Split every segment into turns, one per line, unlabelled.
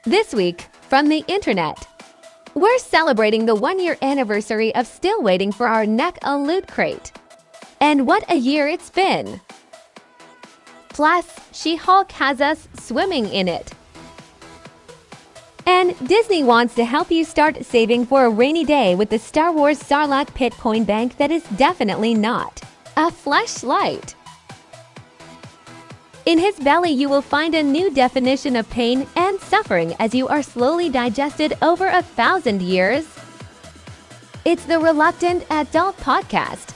This week, from the internet. We're celebrating the 1-year anniversary of still waiting for our NECA Loot Crate. And what a year it's been! Plus, She-Hulk has us swimming in it. And Disney wants to help you start saving for a rainy day with the Star Wars Sarlacc Pit Coin Bank that is definitely not a fleshlight. In his belly, you will find a new definition of pain and suffering as you are slowly digested over 1,000 years. It's the Reluctant Adult Podcast.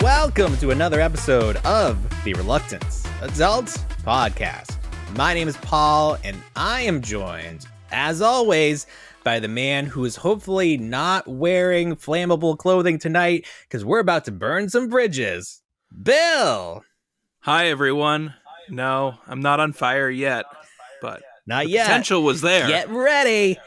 Welcome to another episode of the Reluctant Adult Podcast. My name is Paul, and I am joined, as always, by the man who is hopefully not wearing flammable clothing tonight because we're about to burn some bridges. Bill!
Hi, everyone. No, I'm not on fire yet, but
Not yet.
Potential was there.
Get ready.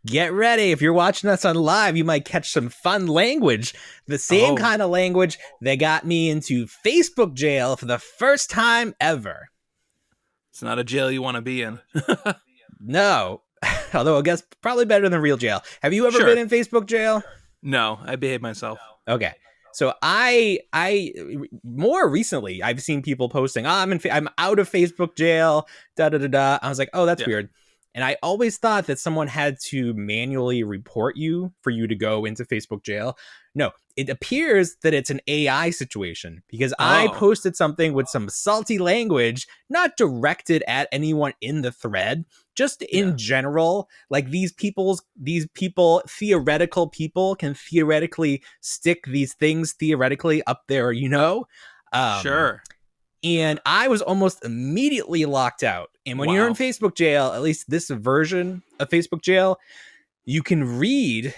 Get ready. If you're watching us on live, you might catch some fun language. The same kind of language that got me into Facebook jail for the first time ever.
It's not a jail you want to be in.
No. Although I guess probably better than real jail. Have you ever been in Facebook jail?
No, I behave myself.
Okay. So I more recently I've seen people posting, I'm out of Facebook jail, da da da da. I was like, oh, that's weird. And I always thought that someone had to manually report you for you to go into Facebook jail. No, it appears that it's an AI situation because I posted something with some salty language, not directed at anyone in the thread, just in general. Like these people, theoretical people can theoretically stick these things theoretically up there, you know?
Sure.
And I was almost immediately locked out. And when you're in Facebook jail, at least this version of Facebook jail, you can read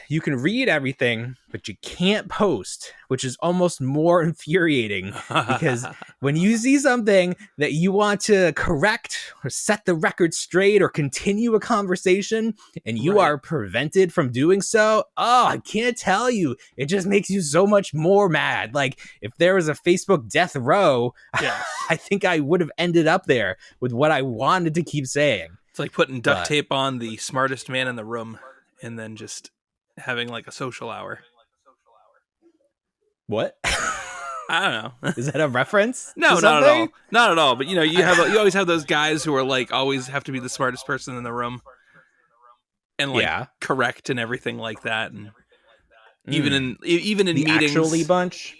everything, but you can't post, which is almost more infuriating because when you see something that you want to correct or set the record straight or continue a conversation and you are prevented from doing so, I can't tell you. It just makes you so much more mad. Like if there was a Facebook death row, I think I would have ended up there with what I wanted to keep saying.
It's like putting duct tape on the smartest man in the room. And then just having like a social hour.
What?
I don't know.
Is that a reference?
No, not at all. Not at all. But you know, you always have those guys who are like always have to be the smartest person in the room, and like correct and everything like that. And even in the meetings,
actually bunch.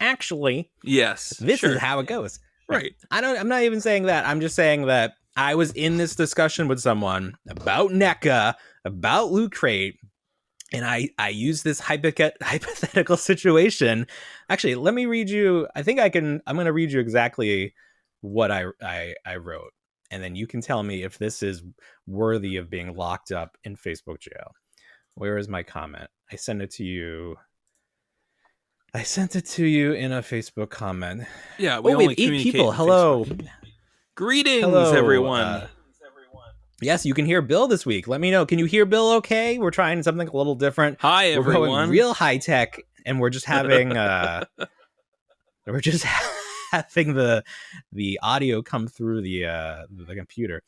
Actually,
yes,
this is how it goes.
Right.
I'm not even saying that. I'm just saying that I was in this discussion with someone about NECA, about Loot Crate, and I used this hypothetical situation. Actually, let me read you. I'm going to read you exactly what I wrote, and then you can tell me if this is worthy of being locked up in Facebook jail. Where is my comment? I sent it to you in a Facebook comment.
Yeah, we only
8 people. Hello.
Greetings, everyone.
Yes, you can hear Bill this week. Let me know. Can you hear Bill okay? We're trying something a little different.
Hi, everyone.
We're going real high tech, and we're just having having the audio come through the computer.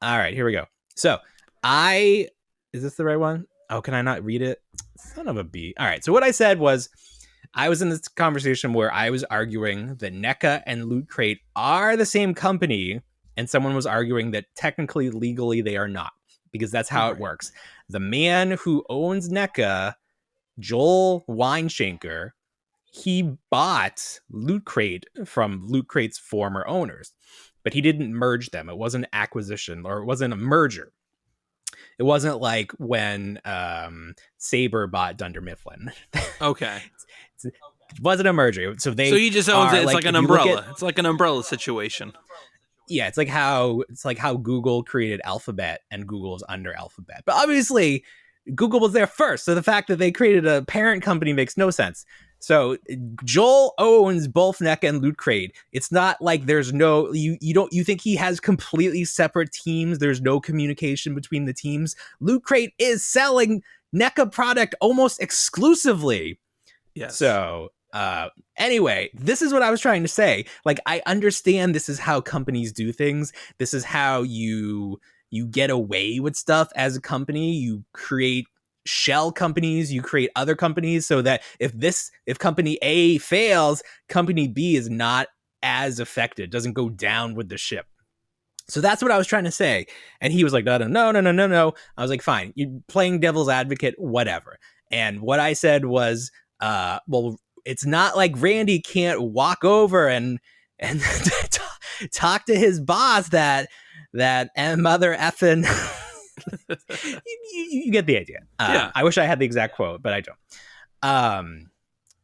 All right, here we go. So is this the right one? Oh, can I not read it? Son of a bee. All right. So what I said was, I was in this conversation where I was arguing that NECA and Loot Crate are the same company, and someone was arguing that technically, legally, they are not, because that's how it works. The man who owns NECA, Joel Weinshanker, he bought Loot Crate from Loot Crate's former owners, but he didn't merge them. It wasn't acquisition, or it wasn't a merger. It wasn't like when Saber bought Dunder Mifflin.
Okay.
It wasn't a merger. So
he just owns it. It's like an umbrella. It's like an umbrella situation.
Yeah, it's like how Google created Alphabet and Google is under Alphabet. But obviously Google was there first. So the fact that they created a parent company makes no sense. So Joel owns both NECA and Loot Crate. It's not like there's no, you think he has completely separate teams. There's no communication between the teams. Loot Crate is selling NECA product almost exclusively.
Yes.
So anyway, this is what I was trying to say. Like, I understand this is how companies do things. This is how you get away with stuff as a company. You create shell companies, you create other companies so that if company A fails, company B is not as affected, doesn't go down with the ship. So that's what I was trying to say. And he was like, no. I was like, fine, you're playing devil's advocate, whatever. And what I said was, well, it's not like Randy can't walk over and talk to his boss that mother effing. you get the idea.
Yeah.
I wish I had the exact quote, but I don't.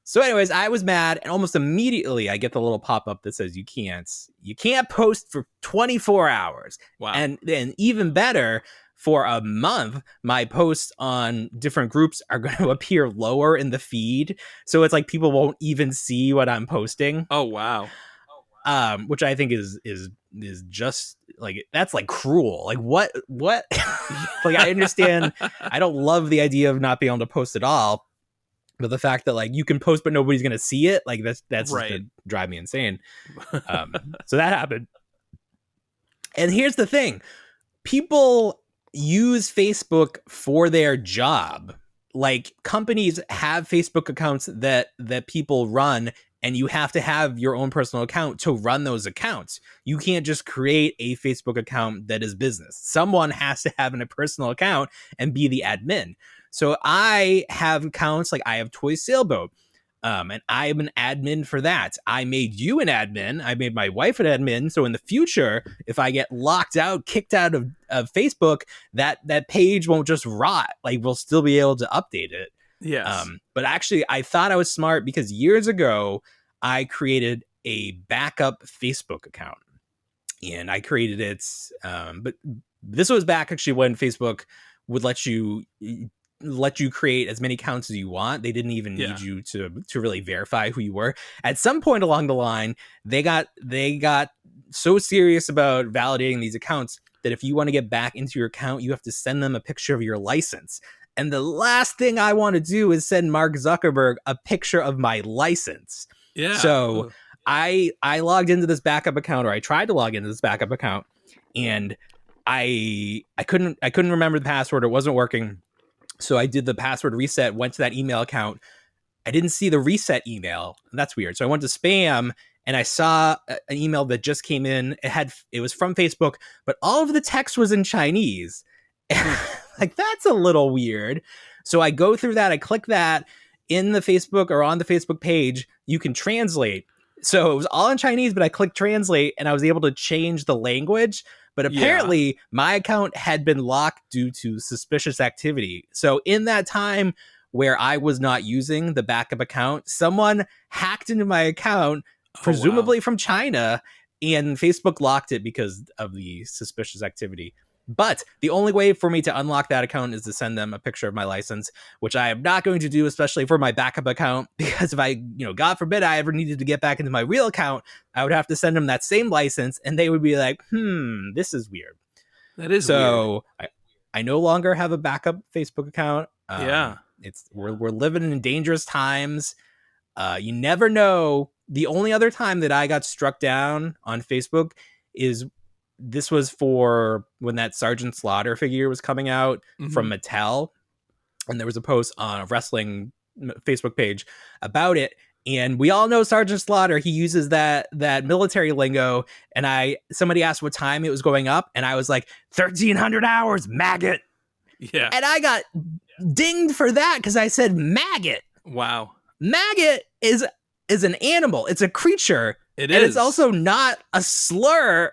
So anyways, I was mad, and almost immediately I get the little pop-up that says you can't post for 24 hours.
Wow.
And then even better, for a month, my posts on different groups are going to appear lower in the feed. So it's like people won't even see what I'm posting.
Oh, wow.
Which I think is just like, that's like cruel. Like what? Like, I understand. I don't love the idea of not being able to post at all. But the fact that like you can post but nobody's gonna see it, like that's
right.
just gonna drive me insane. So that happened. And here's the thing: people use Facebook for their job. Like, companies have Facebook accounts that people run, and you have to have your own personal account to run those accounts. You can't just create a Facebook account that is business. Someone has to have a personal account and be the admin. So I have accounts, like I have Toy Sailboat, and I am an admin for that. I made you an admin. I made my wife an admin. So in the future, if I get kicked out of Facebook, that page won't just rot. Like, we'll still be able to update it.
Yes.
But actually, I thought I was smart because years ago, I created a backup Facebook account. And I created it, but this was back actually when Facebook would let you create as many accounts as you want. They didn't even need you to really verify who you were. At some point along the line, they got so serious about validating these accounts that if you want to get back into your account, you have to send them a picture of your license. And the last thing I want to do is send Mark Zuckerberg a picture of my license.
Yeah.
So I logged into this backup account, or I tried to log into this backup account, and I couldn't remember the password. It wasn't working. So I did the password reset, went to that email account. I didn't see the reset email. That's weird. So I went to spam, and I saw an email that just came in. It was from Facebook, but all of the text was in Chinese. Like, that's a little weird. So I go through that. I click that in the Facebook, or on the Facebook page, you can translate. So it was all in Chinese, but I clicked translate, and I was able to change the language. But apparently my account had been locked due to suspicious activity. So in that time where I was not using the backup account, someone hacked into my account, presumably from China, and Facebook locked it because of the suspicious activity. But the only way for me to unlock that account is to send them a picture of my license, which I am not going to do, especially for my backup account, because if I, God forbid I ever needed to get back into my real account, I would have to send them that same license, and they would be like, this is weird.
That is weird.
So I no longer have a backup Facebook account. We're living in dangerous times. You never know. The only other time that I got struck down on Facebook this was for when that Sergeant Slaughter figure was coming out from Mattel. And there was a post on a wrestling Facebook page about it. And we all know Sergeant Slaughter. He uses that military lingo. And somebody asked what time it was going up. And I was like, 1,300 hours, maggot.
Yeah.
And I got dinged for that because I said maggot.
Wow.
Maggot is an animal. It's a creature.
It
and
is.
It's also not a slur,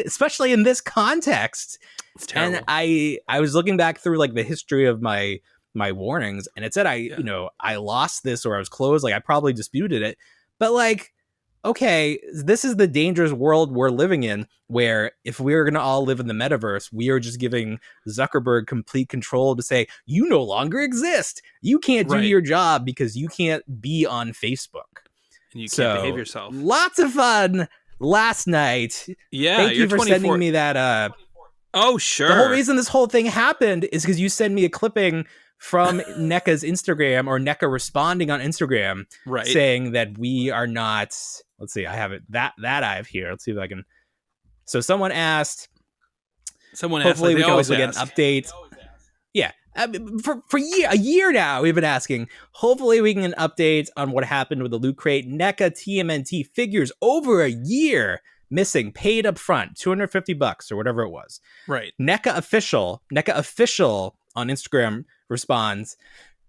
especially in this context.
It's terrible.
And I was looking back through like the history of my warnings, and it said I lost this, or I was closed. Like, I probably disputed it, but like, okay, this is the dangerous world we're living in, where if we're going to all live in the metaverse, we are just giving Zuckerberg complete control to say, you no longer exist. You can't do your job because you can't be on Facebook.
And you can't behave yourself.
Lots of fun last night.
Yeah.
Thank you for sending me that.
Oh, sure.
The whole reason this whole thing happened is because you sent me a clipping from NECA's Instagram, or NECA responding on Instagram,
right,
saying that we are not. Let's see, I have it that I have here. Let's see if I can. So someone asked. Hopefully, we can also get an update. Yeah, for a year now, we've been asking. Hopefully, we can get an update on what happened with the Loot Crate. NECA TMNT figures over a year missing, paid up front, $250 or whatever it was.
Right.
NECA official on Instagram responds,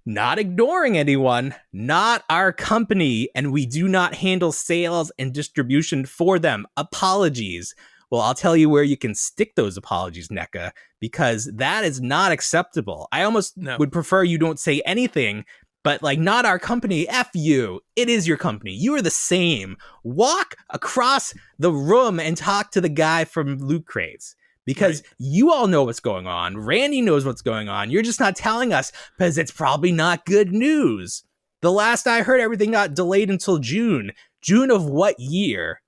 not ignoring anyone, not our company, and we do not handle sales and distribution for them. Apologies. Well, I'll tell you where you can stick those apologies, NECA, because that is not acceptable. I almost would prefer you don't say anything, but like, not our company, F you. It is your company. You are the same. Walk across the room and talk to the guy from Loot Crates, because you all know what's going on. Randy knows what's going on. You're just not telling us because it's probably not good news. The last I heard, everything got delayed until June. June of what year?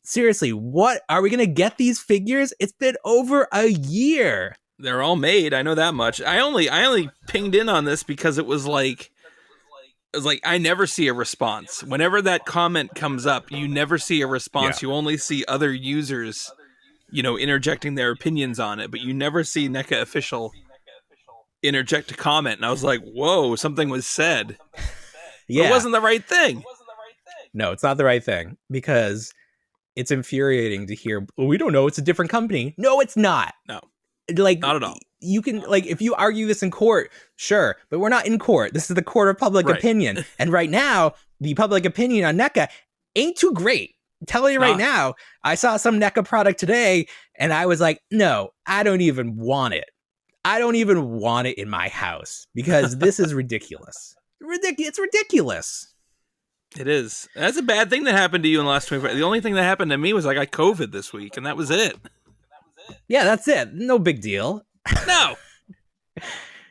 Seriously, what are we going to get these figures? It's been over a year.
They're all made. I know that much. I only pinged in on this because it was like I never see a response. Whenever that comment comes up, you never see a response. Yeah. You only see other users, interjecting their opinions on it, but you never see NECA official interject a comment. And I was like, whoa, something was said. Yeah. It wasn't the right thing.
No, it's not the right thing, because it's infuriating to hear, well, we don't know, it's a different company. No, it's not.
No.
Like,
not at all.
You can, like, if you argue this in court, sure, but we're not in court. This is the court of public opinion. And right now, the public opinion on NECA ain't too great. I'm telling you right now, I saw some NECA product today, and I was like, no, I don't even want it. I don't even want it in my house, because this is ridiculous. It's ridiculous.
It is. That's a bad thing that happened to you in the last 24 hours. The only thing that happened to me was I got COVID this week, and that was it.
Yeah, that's it. No big deal.
No.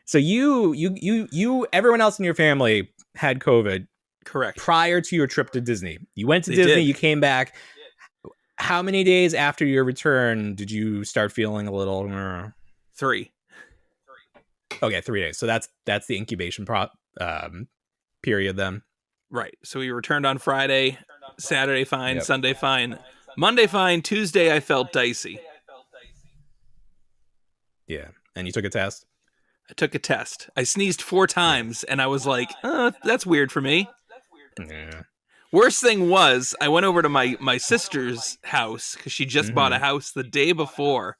So you, everyone else in your family had COVID.
Correct.
Prior to your trip to Disney. You went to Disney, you came back. How many days after your return did you start feeling a little...
3.
Okay, 3 days. So that's the incubation period then.
Right. So we returned on Friday, Saturday fine, Sunday fine, Monday fine, Tuesday I felt dicey.
Yeah. And you took a test?
I took a test. I sneezed 4 times, and I was like, that's weird for me.
Yeah.
Worst thing was, I went over to my sister's house, because she just bought a house the day before.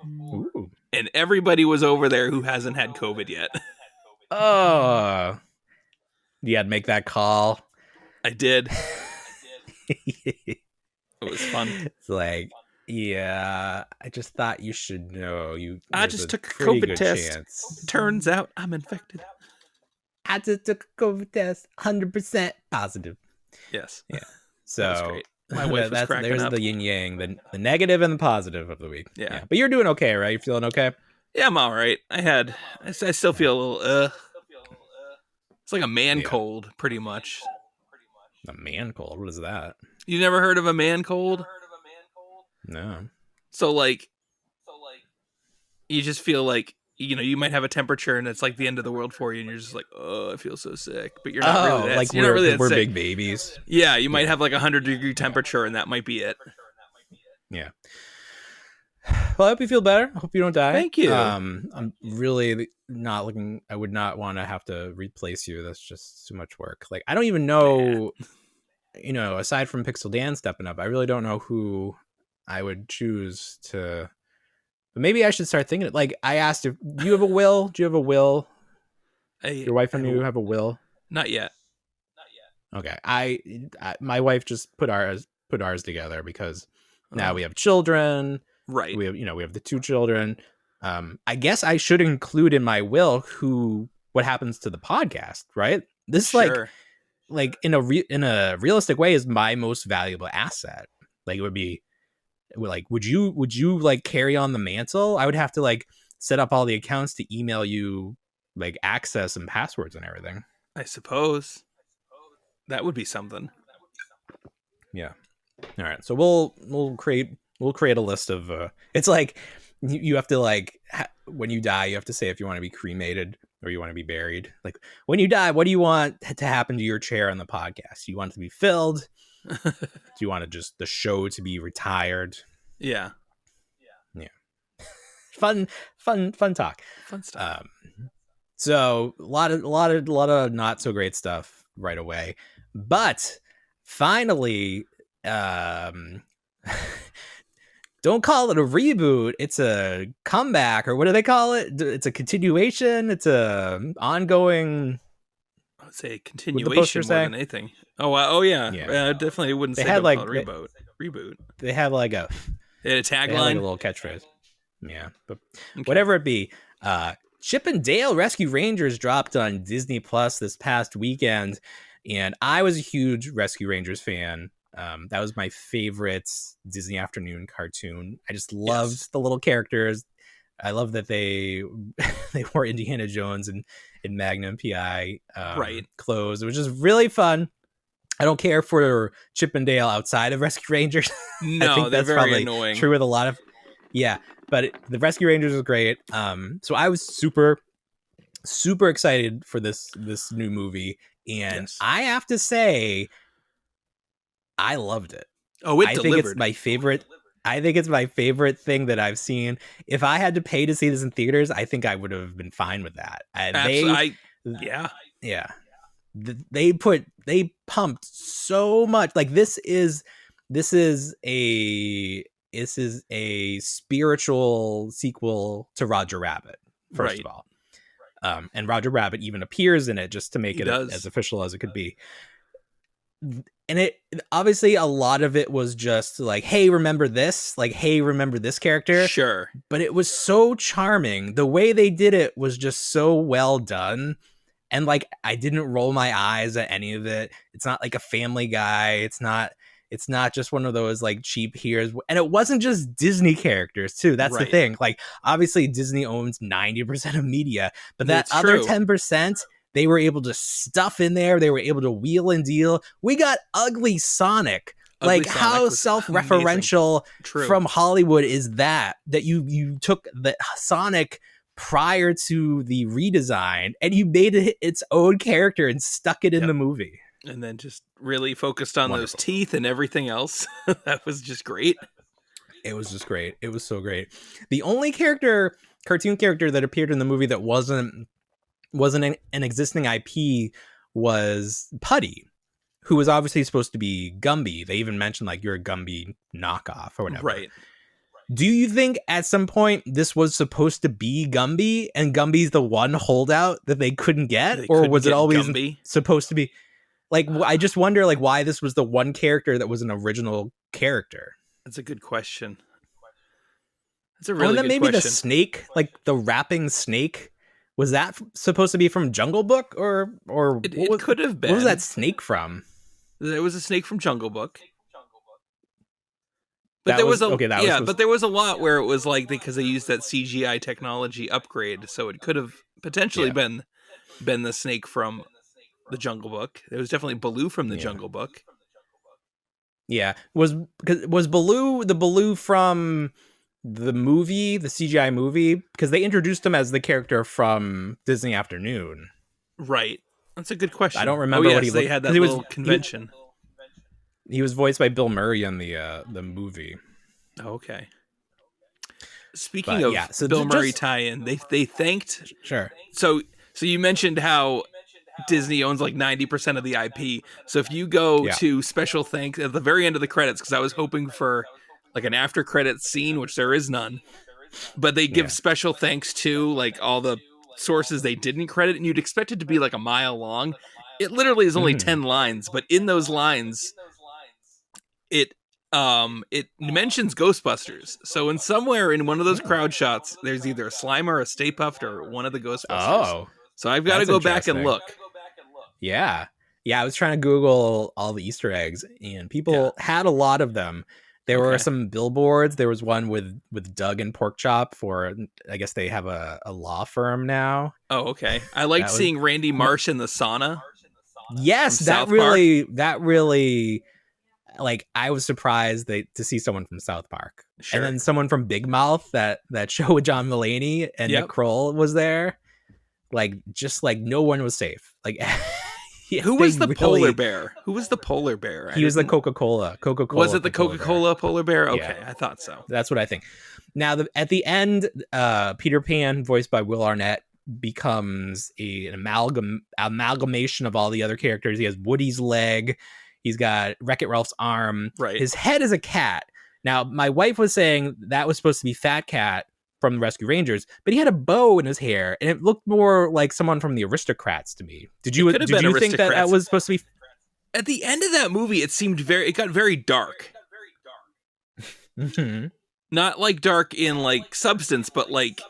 Ooh.
And everybody was over there who hasn't had COVID yet.
Oh. You had to make that call.
I did. It was fun.
It's like, yeah, I just thought you should know.
I just took a COVID test. Chance. Turns out I'm infected.
I just took a COVID test, 100% positive.
Yes.
Yeah. So
that was great. My wife was cracking
there's
up.
the yin yang, the negative and the positive of the week.
Yeah.
But you're doing okay, right? You're feeling okay?
Yeah, I'm all right. I still feel a little It's like a man cold, pretty much.
A man cold? What is that?
You never heard of a man cold?
No.
So like, you just feel like, you might have a temperature and it's like the end of the world for you, and you're just like, oh, I feel so sick. But you're not really that,
like
you're not really that
we're
sick.
Big babies.
Yeah, you might have like 100-degree temperature, and that might be it.
Yeah. Well, I hope you feel better. I hope you don't die.
Thank you.
I'm really not looking. I would not want to have to replace you. That's just too much work. Like, I don't even know, aside from Pixel Dan stepping up, I really don't know who I would choose to. But maybe I should start thinking it. Like, I asked if do you have a will? Do you have a will? Your wife and you have a will?
Not yet.
Okay. I my wife just put ours together because now we have children.
Right.
We have the 2 children. I guess I should include in my will what happens to the podcast, right? This like in a realistic way is my most valuable asset. Like, it would be like, would you like carry on the mantle? I would have to like set up all the accounts to email you like access and passwords and everything.
I suppose that would be something.
Yeah. All right. So we'll create a list of it's like you have to like when you die, you have to say if you want to be cremated or you want to be buried. Like when you die, what do you want to happen to your chair on the podcast? Do you want it to be filled? Do you want the show to be retired?
Yeah.
Fun talk.
Fun stuff.
So a lot of not so great stuff right away, but finally, don't call it a reboot. It's a comeback, or what do they call it? It's a continuation. It's a ongoing.
I would say continuation more than anything. Oh yeah. Definitely wouldn't say call it reboot.
They have like a
tagline,
like a little catchphrase. Yeah, but whatever it be, Chip and Dale Rescue Rangers dropped on Disney Plus this past weekend, and I was a huge Rescue Rangers fan. That was my favorite Disney afternoon cartoon. I just loved the little characters. I love that they wore Indiana Jones and Magnum PI clothes, which is really fun. I don't care for Chip and Dale outside of Rescue Rangers.
No,
I think
they're
that's
very
probably
annoying.
true with a lot of but the Rescue Rangers is great. So I was super excited for this new movie, and I have to say, I loved it.
Oh,
I think it's my favorite. I think it's my favorite thing that I've seen. If I had to pay to see this in theaters, I think I would have been fine with that. They pumped so much. Like this is a spiritual sequel to Roger Rabbit, first of all. And Roger Rabbit even appears in it just to make it as official as it could be. And it obviously a lot of it was just like, hey, remember this? Like, hey, remember this character?
Sure.
But it was so charming. The way they did it was just so well done. And like, I didn't roll my eyes at any of it. It's not like a Family Guy. It's not just one of those like cheap here's, and it wasn't just Disney characters too. That's the thing. Like obviously Disney owns 90% of media, but that other 10%, they were able to stuff in there. They were able to wheel and deal. We got Ugly Sonic. How self-referential from Hollywood is that you took the Sonic prior to the redesign and you made it its own character and stuck it in the movie.
And then just really focused on those teeth and everything else. That was just great.
It was just great. It was so great. The only cartoon character that appeared in the movie that wasn't an existing IP was Putty, who was obviously supposed to be Gumby. They even mentioned like you're a Gumby knockoff or whatever. Right. Do you think at some point this was supposed to be Gumby and Gumby's the one holdout that they couldn't get? Or was it always supposed to be? Like, I just wonder, like, why this was the one character that was an original character.
That's a good question. That's a really good
maybe question. The snake, like the rapping snake, was that supposed to be from Jungle Book or
it could have been?
What was that snake from?
There was a snake from Jungle Book. But there was a lot where it was like because they used that CGI technology upgrade, so it could have potentially been the snake from the Jungle Book. There was definitely Baloo from the Jungle Book.
Yeah, was Baloo the Baloo from the movie, the CGI movie? Because they introduced him as the character from Disney Afternoon.
Right, that's a good question.
I don't remember what he looked.
They had that little convention.
He was voiced by Bill Murray in the movie.
Okay. Speaking of Bill Murray tie-in, they thanked.
Sure.
So you mentioned how Disney owns like 90% of the IP. So if you go to special thanks at the very end of the credits, because I was hoping for like an after credits scene, which there is none, but they give special thanks to like all the sources they didn't credit, and you'd expect it to be like a mile long. It literally is only 10 lines, but in those lines, it mentions Ghostbusters. So in somewhere in one of those crowd shots, there's either a Slimer, a Stay Puft, or one of the Ghostbusters.
Oh,
so I've got to go back and look.
Yeah. I was trying to Google all the Easter eggs, and people had a lot of them. There were some billboards. There was one with Doug and Porkchop for, I guess they have a law firm now.
Oh, okay. I liked seeing Randy Marsh in the sauna.
Yes, that really like I was surprised to see someone from South Park,
Sure.
and then someone from Big Mouth, that show with John Mulaney and Nick Kroll was there. Like, just like no one was safe. Like,
who was the polar bear? Who was the polar bear?
He was the Coca-Cola.
Was it the Coca-Cola polar bear? Okay, yeah. I thought so.
That's what I think. Now, at the end, Peter Pan, voiced by Will Arnett, becomes an amalgamation of all the other characters. He has Woody's leg. He's got Wreck-It Ralph's arm.
Right.
His head is a cat. Now, my wife was saying that was supposed to be Fat Cat from the Rescue Rangers, but he had a bow in his hair, and it looked more like someone from the Aristocrats to me. Did you think that was supposed to be?
At the end of that movie, it got very dark.
Mm-hmm.
Not like dark in like substance, but like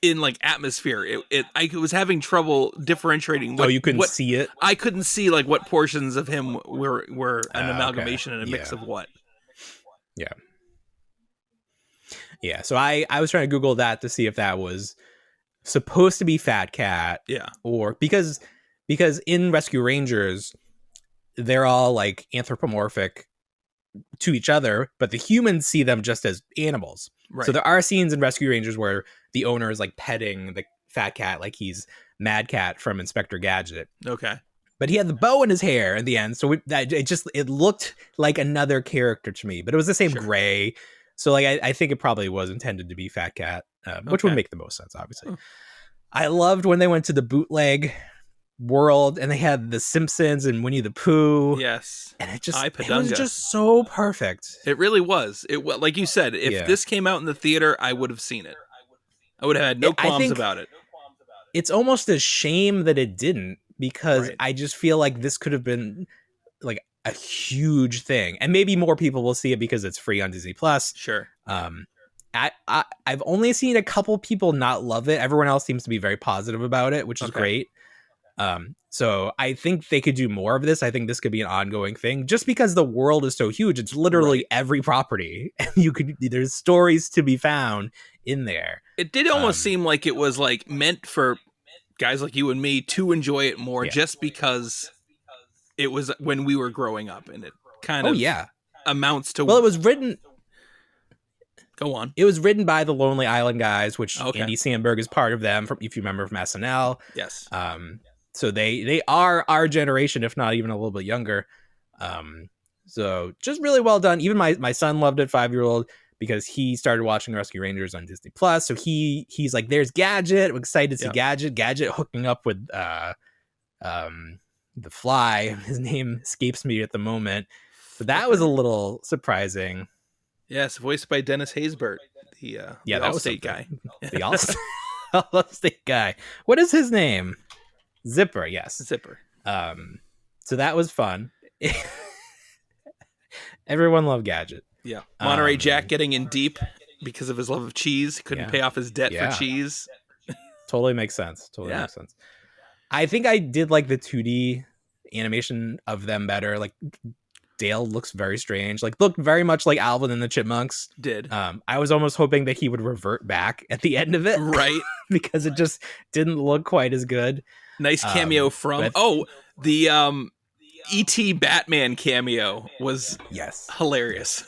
in like atmosphere. I was having trouble differentiating.
You couldn't see it?
I couldn't see like what portions of him were an amalgamation and a mix of what.
Yeah. Yeah, so I was trying to Google that to see if that was supposed to be Fat Cat.
Yeah.
Or because in Rescue Rangers, they're all like anthropomorphic to each other, but the humans see them just as animals.
Right.
So there are scenes in Rescue Rangers where the owner is like petting the Fat Cat like he's Mad Cat from Inspector Gadget.
Okay.
But he had the bow in his hair in the end, so it looked like another character to me, but it was the same gray. So like I think it probably was intended to be Fat Cat, which would make the most sense, obviously. I loved when they went to the bootleg world and they had the Simpsons and Winnie the Pooh.
Yes.
And it was just so perfect.
It really was. Like you said, if this came out in the theater, I would have seen it. I would have had no qualms about it.
It's almost a shame that it didn't, because I just feel like this could have been like a huge thing, and maybe more people will see it because it's free on Disney Plus.
Sure.
I've only seen a couple people not love it. Everyone else seems to be very positive about it, which is great. So I think they could do more of this. I think this could be an ongoing thing, just because the world is so huge. It's literally every property, and there's stories to be found in there.
It did almost seem like it was like meant for guys like you and me to enjoy it more, just because it was when we were growing up, and it kind of amounts to.
Well, it was written.
Go on.
It was written by the Lonely Island guys, which Andy Samberg is part of them, if you remember, from SNL.
Yes.
So they are our generation, if not even a little bit younger. So just really well done. Even my son loved it, 5-year-old, because he started watching Rescue Rangers on Disney Plus. So he's like, "There's Gadget. I'm excited to see Gadget hooking up with the Fly." His name escapes me at the moment, so that was a little surprising.
Yes, voiced by Dennis Haysbert, the Allstate guy.
The Allstate guy. What is his name? Zipper. Yes,
Zipper.
So that was fun. Everyone loved Gadget.
Yeah, Monterey Jack getting in deep because of his love of cheese. Couldn't pay off his debt for cheese.
Totally makes sense. Makes sense. I think I did like the 2D animation of them better. Like, Dale looks very strange. Like, looked very much like Alvin and the Chipmunks.
Did.
I was almost hoping that he would revert back at the end of it.
Right.
Because it just didn't look quite as good.
Nice cameo from... the E.T. Batman cameo was hilarious.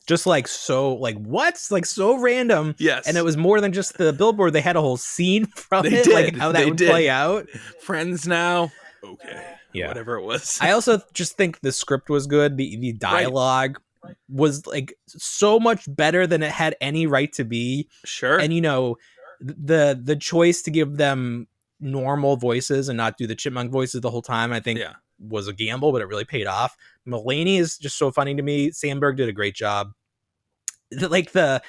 Just like so, like what? Like so random.
Yes.
And it was more than just the billboard. They had a whole scene from it, like how that would play out.
Friends now. Okay. Yeah. Whatever it was.
I also just think the script was good. The dialogue was like so much better than it had any right to be.
Sure.
And the choice to give them normal voices and not do the chipmunk voices the whole time, I think was a gamble, but it really paid off. Mulaney is just so funny to me. Sandberg did a great job. Like the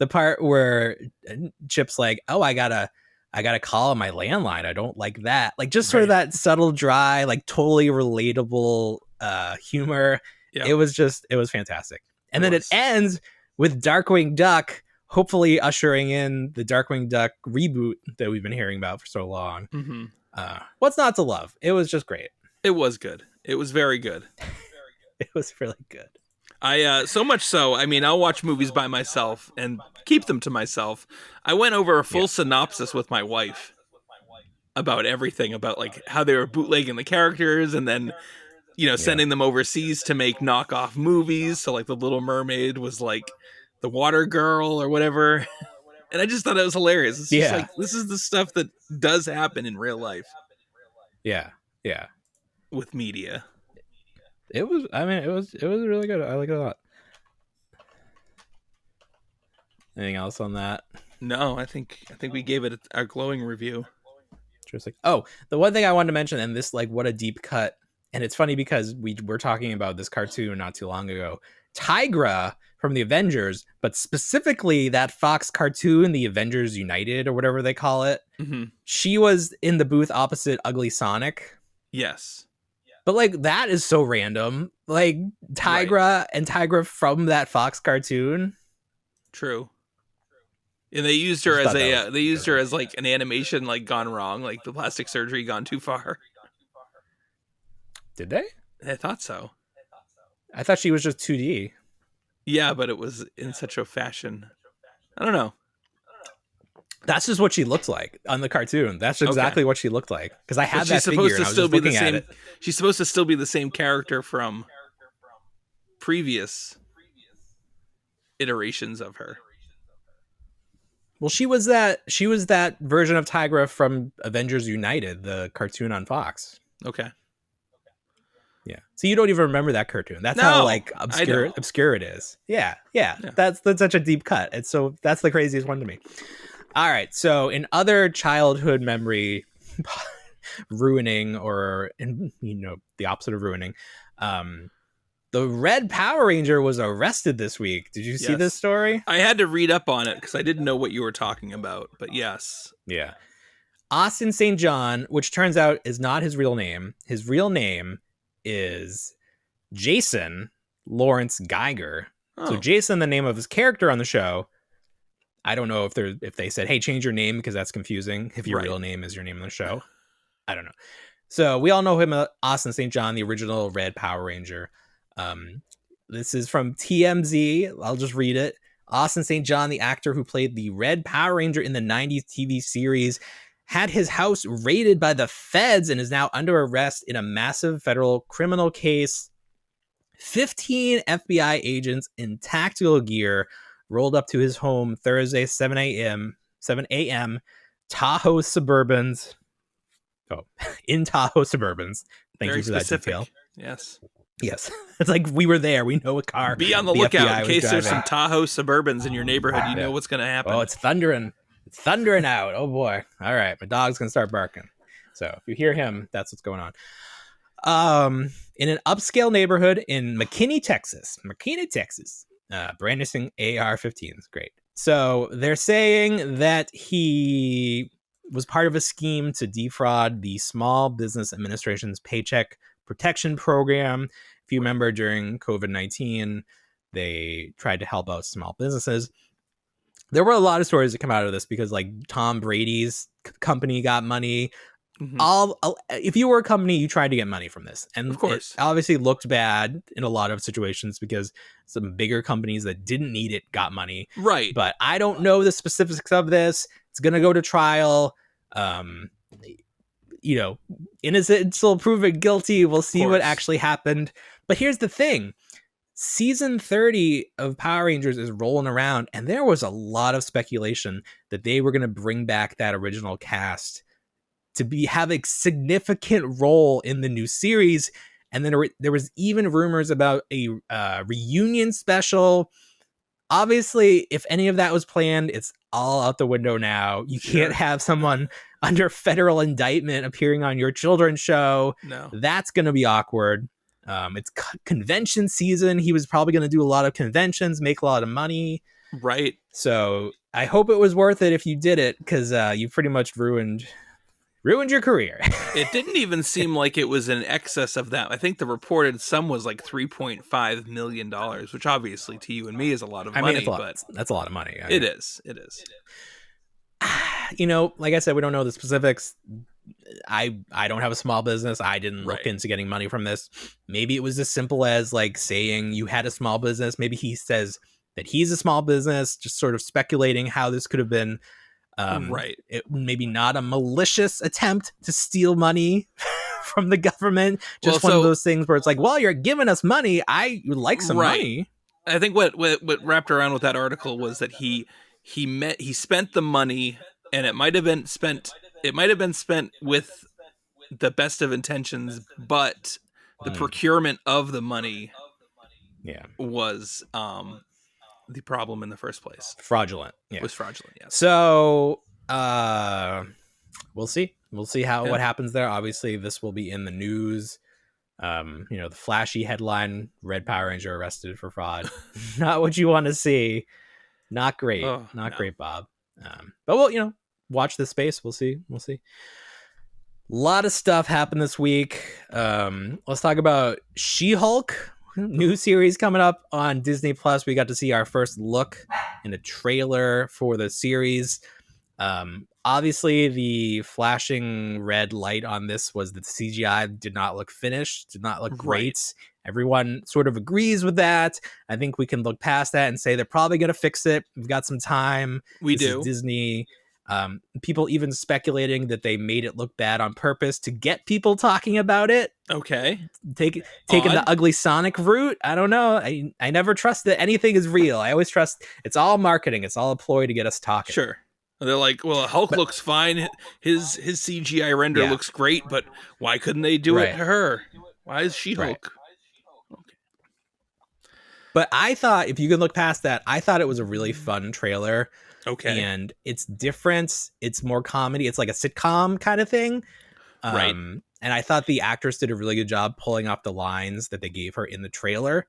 part where Chip's like, "Oh, I gotta call on my landline. I don't like that." Like, just sort of that subtle, dry, like totally relatable humor. Yep. It was fantastic. And then it ends with Darkwing Duck, hopefully ushering in the Darkwing Duck reboot that we've been hearing about for so long.
Mm-hmm.
What's not to love? It was just great.
It was good. It was very good.
It was really good.
So much so, I mean, I'll watch movies by myself and keep them to myself. I went over a full synopsis with my wife about everything, about like how they were bootlegging the characters, and then, sending them overseas to make knockoff movies. So like the Little Mermaid was like the water girl or whatever. And I just thought it was hilarious. It's just like, this is the stuff that does happen in real life.
Yeah.
With media.
It was really good. I like it a lot. Anything else on that?
No, I think we gave it our glowing review.
Interesting. Oh, the one thing I wanted to mention, and this, like, what a deep cut. And it's funny because we were talking about this cartoon not too long ago. Tigra from the Avengers, but specifically that Fox cartoon, the Avengers United or whatever they call it.
Mm-hmm.
She was in the booth opposite Ugly Sonic.
Yes.
But like that is so random. Like Tigra and Tigra from that Fox cartoon.
True. And they used her as like an animation like gone wrong, like the plastic surgery gone too far.
Did they?
I thought so.
I thought she was just 2D.
Yeah, but it was in such a fashion. I don't know.
That's just what she looked like on the cartoon. That's exactly what she looked like. Because I had that figure and I was just looking at it.
She's supposed to still be the same character from previous iterations of her.
Well, she was that version of Tigra from Avengers United, the cartoon on Fox.
Okay.
Yeah. So you don't even remember that cartoon. That's how like obscure it is. Yeah. That's such a deep cut. And so that's the craziest one to me. All right. So in other childhood memory ruining, or the opposite of ruining, the Red Power Ranger was arrested this week. Did you see this story?
I had to read up on it because I didn't know what you were talking about. But yes.
Yeah. Austin St. John, which turns out is not his real name. His real name is Jason Lawrence Geiger. So Jason, the name of his character on the show. I don't know if they said, hey, change your name because that's confusing if your real name is your name on the show. I don't know. So we all know him, Austin St. John, the original Red Power Ranger. This is from TMZ. I'll just read it. Austin St. John, the actor who played the Red Power Ranger in the 90s TV series, had his house raided by the feds and is now under arrest in a massive federal criminal case. 15 FBI agents in tactical gear rolled up to his home Thursday, 7 a.m. Tahoe Suburbans. Oh, in Tahoe Suburbans. Thank you for that detail.
Yes.
It's like we were there. We know what car.
Be on the lookout in case there's some Tahoe Suburbans in your neighborhood. You know what's going to happen.
Oh, it's thundering. It's thundering out. Oh, boy. All right. My dog's going to start barking. So if you hear him, that's what's going on. In an upscale neighborhood in McKinney, Texas, brandishing AR-15s. Great. So they're saying that he was part of a scheme to defraud the Small Business Administration's Paycheck Protection Program. If you remember, during COVID-19, they tried to help out small businesses. There were a lot of stories that come out of this because, like, Tom Brady's company got money. Mm-hmm. If you were a company, you tried to get money from this, and of course, it obviously looked bad in a lot of situations because some bigger companies that didn't need it got money.
Right.
But I don't know the specifics of this. It's going to go to trial. Innocent until proven guilty. We'll see what actually happened. But here's the thing. Season 30 of Power Rangers is rolling around, and there was a lot of speculation that they were going to bring back that original cast to have a significant role in the new series. And then there was even rumors about a reunion special. Obviously, if any of that was planned, it's all out the window now. You can't have someone under federal indictment appearing on your children's show.
No.
That's going to be awkward. It's convention season. He was probably going to do a lot of conventions, make a lot of money.
Right.
So I hope it was worth it if you did it, because you pretty much ruined your career.
It didn't even seem like it was in excess of that. I think the reported sum was like $3.5 million, which obviously to you and me is a lot of money.
That's a lot of money.
It is.
Like I said, we don't know the specifics. I don't have a small business. I didn't look into getting money from this. Maybe it was as simple as like saying you had a small business. Maybe he says that he's a small business, just sort of speculating how this could have been. Maybe not a malicious attempt to steal money from the government. Just one of those things where it's like, well, you're giving us money. I would like some money.
I think what wrapped around with that article was that he spent the money, and it might have been spent with the best of intentions, but the procurement of the money was the problem in the first place.
Fraudulent.
It was fraudulent, yes.
So we'll see. We'll see what happens there. Obviously, this will be in the news. The flashy headline, Red Power Ranger arrested for fraud. Not what you want to see. Not great. Great, Bob. But we'll, watch this space. We'll see. A lot of stuff happened this week. Let's talk about She-Hulk. New series coming up on Disney Plus. We got to see our first look in a trailer for the series. Obviously, the flashing red light on this was that the CGI did not look finished, did not look great. Everyone sort of agrees with that. I think we can look past that and say they're probably going to fix it. We've got some time. This is Disney. People even speculating that they made it look bad on purpose to get people talking about it.
Okay.
Taking the ugly Sonic route. I don't know. I never trust that anything is real. I always trust it's all marketing. It's all a ploy to get us talking.
Sure. They're like, well, Hulk looks fine. His CGI render looks great, but why couldn't they do it to her? Why is She-Hulk?
Right. Okay. But I thought, if you can look past that, I thought it was a really fun trailer.
Okay.
And it's different. It's more comedy. It's like a sitcom kind of thing.
Right.
And I thought the actress did a really good job pulling off the lines that they gave her in the trailer.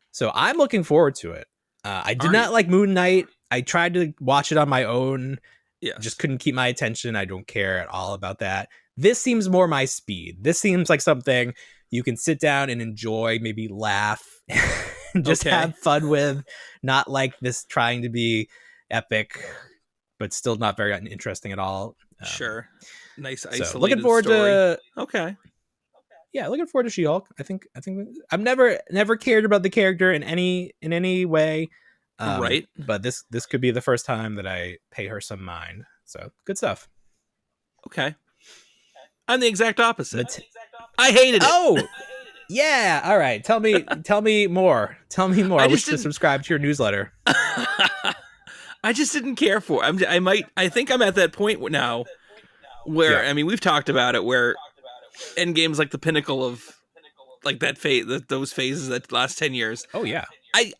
So I'm looking forward to it. I did not like Moon Knight. I tried to watch it on my own.
Yeah.
Just couldn't keep my attention. I don't care at all about that. This seems more my speed. This seems like something you can sit down and enjoy, maybe laugh, and just have fun with. Not like this trying to be epic, but still not very interesting at all.
Sure. Nice isolated
so looking forward
story.
to looking forward to She-Hulk. I think I've never cared about the character in any way.
Right.
But this could be the first time that I pay her some mind. So good stuff.
Okay. I'm the exact opposite. I hated it.
Oh, yeah. All right. Tell me more. I wish to subscribe to your newsletter.
I just didn't care for it. I think I'm at that point now where, I mean, we've talked about it, where Endgame's like the pinnacle of like that those phases that last 10 years.
Oh yeah.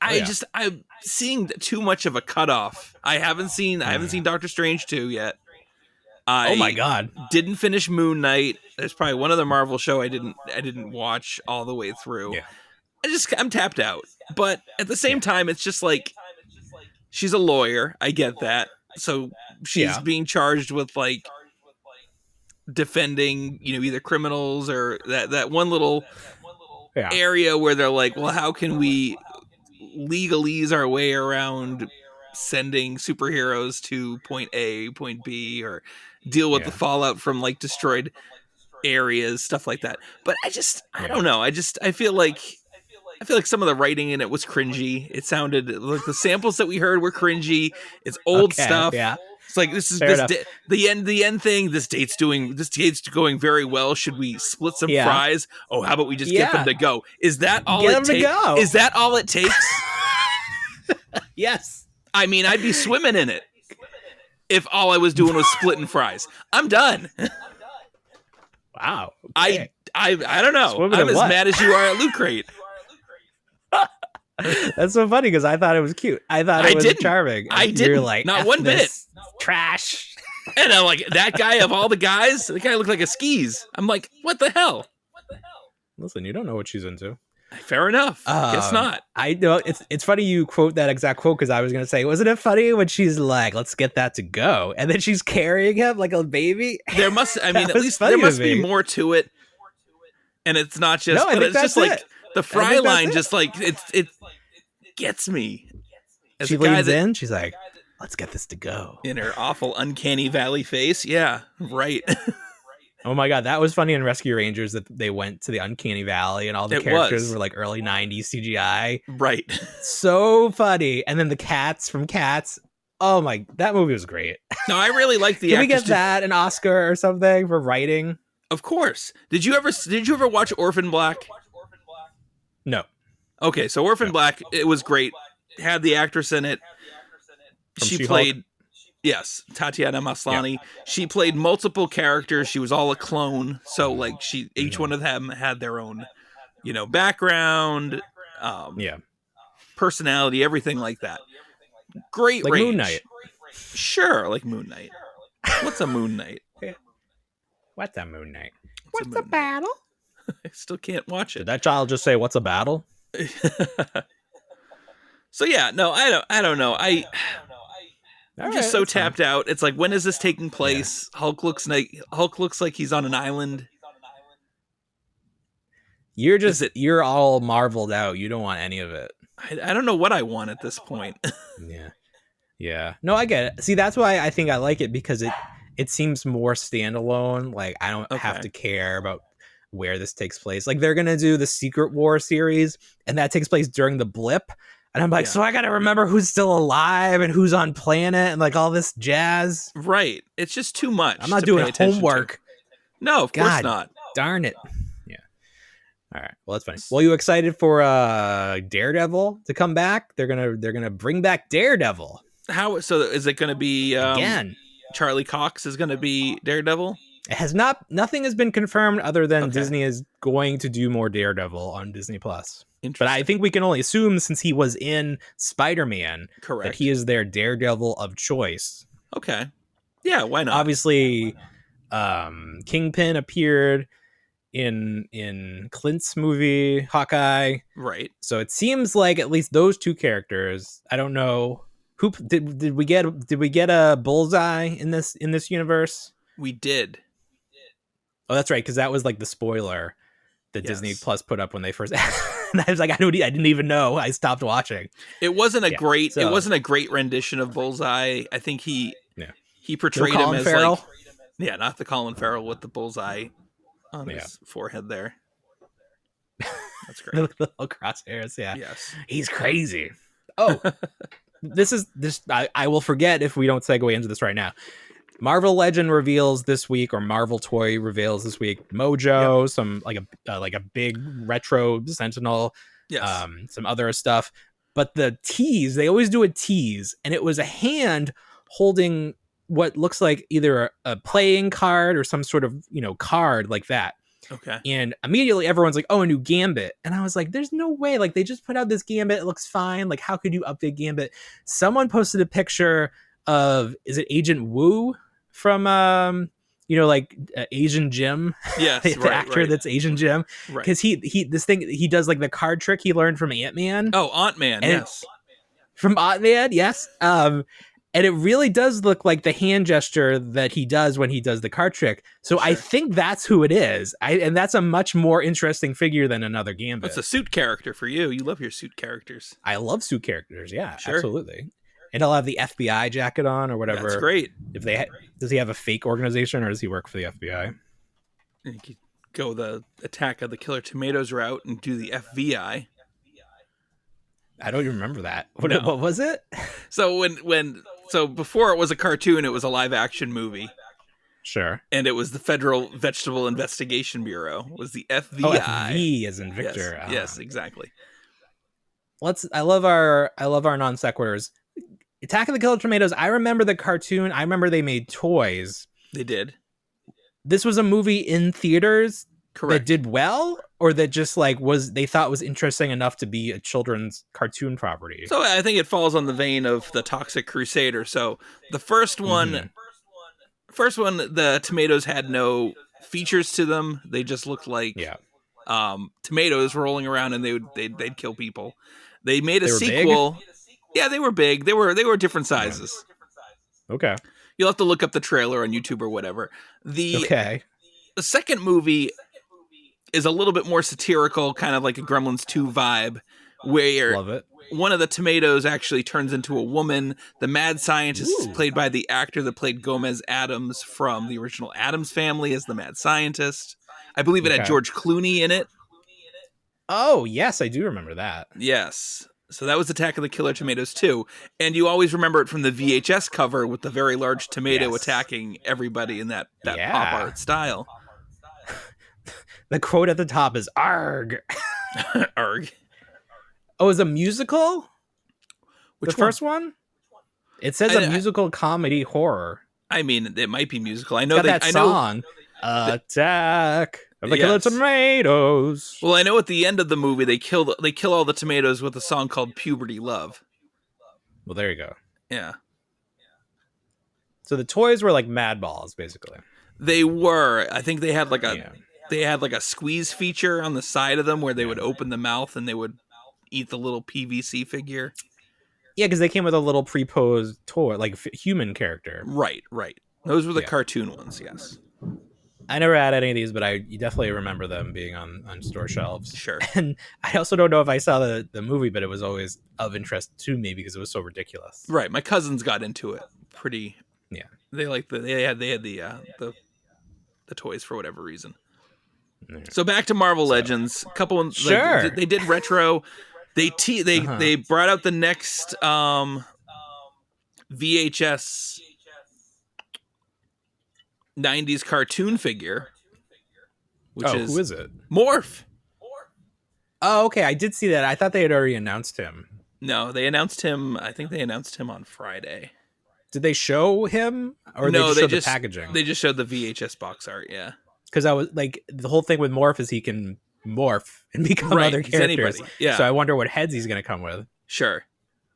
I'm seeing too much of a cutoff. I haven't seen Doctor Strange 2 yet.
Oh my God.
Didn't finish Moon Knight. There's probably one other Marvel show I didn't watch all the way through.
Yeah.
I'm tapped out. But at the same time, it's just like, she's a lawyer. I get that. So she's being charged with like defending, either criminals or that one little area where they're like, well, how can we legalese our way around sending superheroes to point A, point B, or deal with the fallout from like destroyed areas, stuff like that. But I don't know. I feel like some of the writing in it was cringy. It sounded like the samples that we heard were cringy. It's old stuff. Yeah. It's like the end thing. This date's going very well. Should we split some fries? Oh, how about we just get them to go? Is that all it takes? Is that all it takes?
Yes.
I mean, I'd be swimming in it if all I was doing was splitting fries. I'm done.
Wow. Okay.
I don't know. Swimming I'm as mad as you are at Loot Crate.
That's so funny because I thought it was cute. I thought it was charming.
I didn't. You're
like,
not one bit.
Trash.
And I'm like, that guy of all the guys, the guy looked like a skis. I'm like, what the hell?
Listen, you don't know what she's into.
Fair enough. Guess not.
I know it's funny you quote that exact quote because I was going to say, wasn't it funny when she's like, let's get that to go, and then she's carrying him like a baby?
There must. I mean, at least there must be more to it, and it's not just.
No, but it's just like
the fry line. Just like it gets me.
She leans in. She's like, let's get this to go.
In her awful uncanny valley face. Yeah, right.
Oh my God, that was funny in Rescue Rangers that they went to the Uncanny Valley and all the characters were like early 90s CGI.
Right.
So funny. And then the cats from Cats. Oh my, that movie was great.
No, I really like the
Can we get that an Oscar or something for writing?
Of course. Did you ever watch Orphan Black?
No.
Okay, so Orphan Black, it was great. Had the actress in it.
From
She
She-Hulk?
played, yes, Tatiana Maslany.
Yeah.
She played multiple characters. She was all a clone. So like each one of them had their own, background, personality, everything like that. Great
Like
range.
Moon Knight.
Sure, like Moon Knight. What's a Moon Knight?
What's a Moon Knight?
What's a battle? I still can't watch
Did
it.
that child just say, "What's a battle"?
So yeah, no, I don't know. I'm just so
that's fine.
tapped out. It's like, when is this taking place? Hulk looks like he's on an island.
You're all marveled out. You don't want any of it.
I don't know what I want at this point.
Yeah. No, I get it. See, that's why I think I like it, because it seems more standalone. Like, I don't have to care about where this takes place. Like, they're gonna do the Secret War series, and that takes place during the blip. And I'm like, so I gotta remember who's still alive and who's on planet and like all this jazz.
Right. It's just too much.
I'm not doing homework.
No, of course not.
Darn it. Yeah. All right. Well, that's funny. Well, you excited for Daredevil to come back? They're gonna bring back Daredevil.
How? So is it gonna be
again?
Charlie Cox is gonna be Daredevil?
It has nothing has been confirmed other than Disney is going to do more Daredevil on Disney Plus. But I think we can only assume, since he was in Spider-Man, that he is their Daredevil of choice.
Okay. Yeah, why not?
Obviously, Kingpin appeared in Clint's movie Hawkeye.
Right.
So it seems like at least those two characters. I don't know who did we get a Bullseye in this universe?
We did.
Oh, that's right, because that was like the spoiler that Disney Plus put up when they first. And I was like, I didn't even know. I stopped watching.
It wasn't a great rendition of Bullseye. I think he portrayed him as
Farrell?
Like, not the Colin Farrell with the bullseye on his forehead there. That's great.
The little crosshairs,
Yes.
He's crazy. Oh, this. I will forget if we don't segue into this right now. Marvel Legend reveals this week, or Marvel Toy reveals this week. Mojo, some like a big retro Sentinel, some other stuff. But the tease, they always do a tease, and it was a hand holding what looks like either a playing card or some sort of card like that.
Okay.
And immediately everyone's like, "Oh, a new Gambit," and I was like, "There's no way! Like, they just put out this Gambit, it looks fine. Like, how could you update Gambit?" Someone posted a picture of, is it Agent Wu from Asian Jim?
Yes,
the actor that's Asian Jim, because he does like the card trick he learned from Ant-Man.
Oh, Ant-Man, yes,
from Ant-Man, yes. And it really does look like the hand gesture that he does when he does the card trick. So I think that's who it is. And that's a much more interesting figure than another Gambit.
It's a suit character for you. You love your suit characters.
I love suit characters. Yeah, absolutely. And he'll have the FBI jacket on or whatever.
That's great.
If does he have a fake organization, or does he work for the FBI?
And you could go the Attack of the Killer Tomatoes route and do the FBI.
I don't even remember that. What was it?
So so before it was a cartoon, it was a live action movie.
Sure.
And it was the Federal Vegetable Investigation Bureau. It was the FBI.
Oh, FV as in Victor.
Yes, exactly.
I love our non sequiturs. Attack of the Killer Tomatoes. I remember the cartoon. I remember they made toys.
They did.
This was a movie in theaters.
Correct.
That did well, or that just they thought was interesting enough to be a children's cartoon property.
So I think it falls on the vein of the Toxic Crusader. So the first one, the tomatoes had no features to them. They just looked like tomatoes rolling around, and they'd kill people. They made a sequel. Big? Yeah, they were big. They were different sizes.
Okay.
You'll have to look up the trailer on YouTube or whatever. The second movie is a little bit more satirical, kind of like a Gremlins 2 vibe, where
Love it.
One of the tomatoes actually turns into a woman. The mad scientist is played by the actor that played Gomez Addams from the original Addams Family as the mad scientist. I believe it had George Clooney in it.
Oh, yes, I do remember that.
Yes. So that was Attack of the Killer Tomatoes 2. And you always remember it from the VHS cover with the very large tomato attacking everybody in that pop art style.
The quote at the top is "Arg."
Arg.
Oh, is a musical?
Which
the first one? It says a musical comedy horror.
I mean, it might be musical. I
It's
know
got that song. Attack of the Killer Tomatoes.
Well, I know at the end of the movie they kill all the tomatoes with a song called "Puberty Love."
Well, there you go.
Yeah.
So the toys were like Mad Balls, basically.
They were. I think they had like a squeeze feature on the side of them where they would open the mouth and they would eat the little PVC figure.
Yeah, because they came with a little pre-posed toy, like human character.
Right. Those were the cartoon ones, yes.
I never had any of these, but I definitely remember them being on store shelves.
Sure.
And I also don't know if I saw the movie, but it was always of interest to me because it was so ridiculous.
Right. My cousins got into it pretty.
Yeah.
They liked they had the toys for whatever reason. Yeah. So back to Marvel Legends. A couple of
sure.
They did retro. They brought out the next VHS 90s cartoon figure, which is
who is it?
Morph.
Oh, okay. I did see that. I thought they had already announced him.
No, they announced him. I think they announced him on Friday.
Did they show him, or
no?
They just showed the packaging.
They just showed the VHS box art. Yeah,
because I was like, the whole thing with Morph is he can morph and become other characters.
Yeah.
So I wonder what heads he's going to come with.
Sure.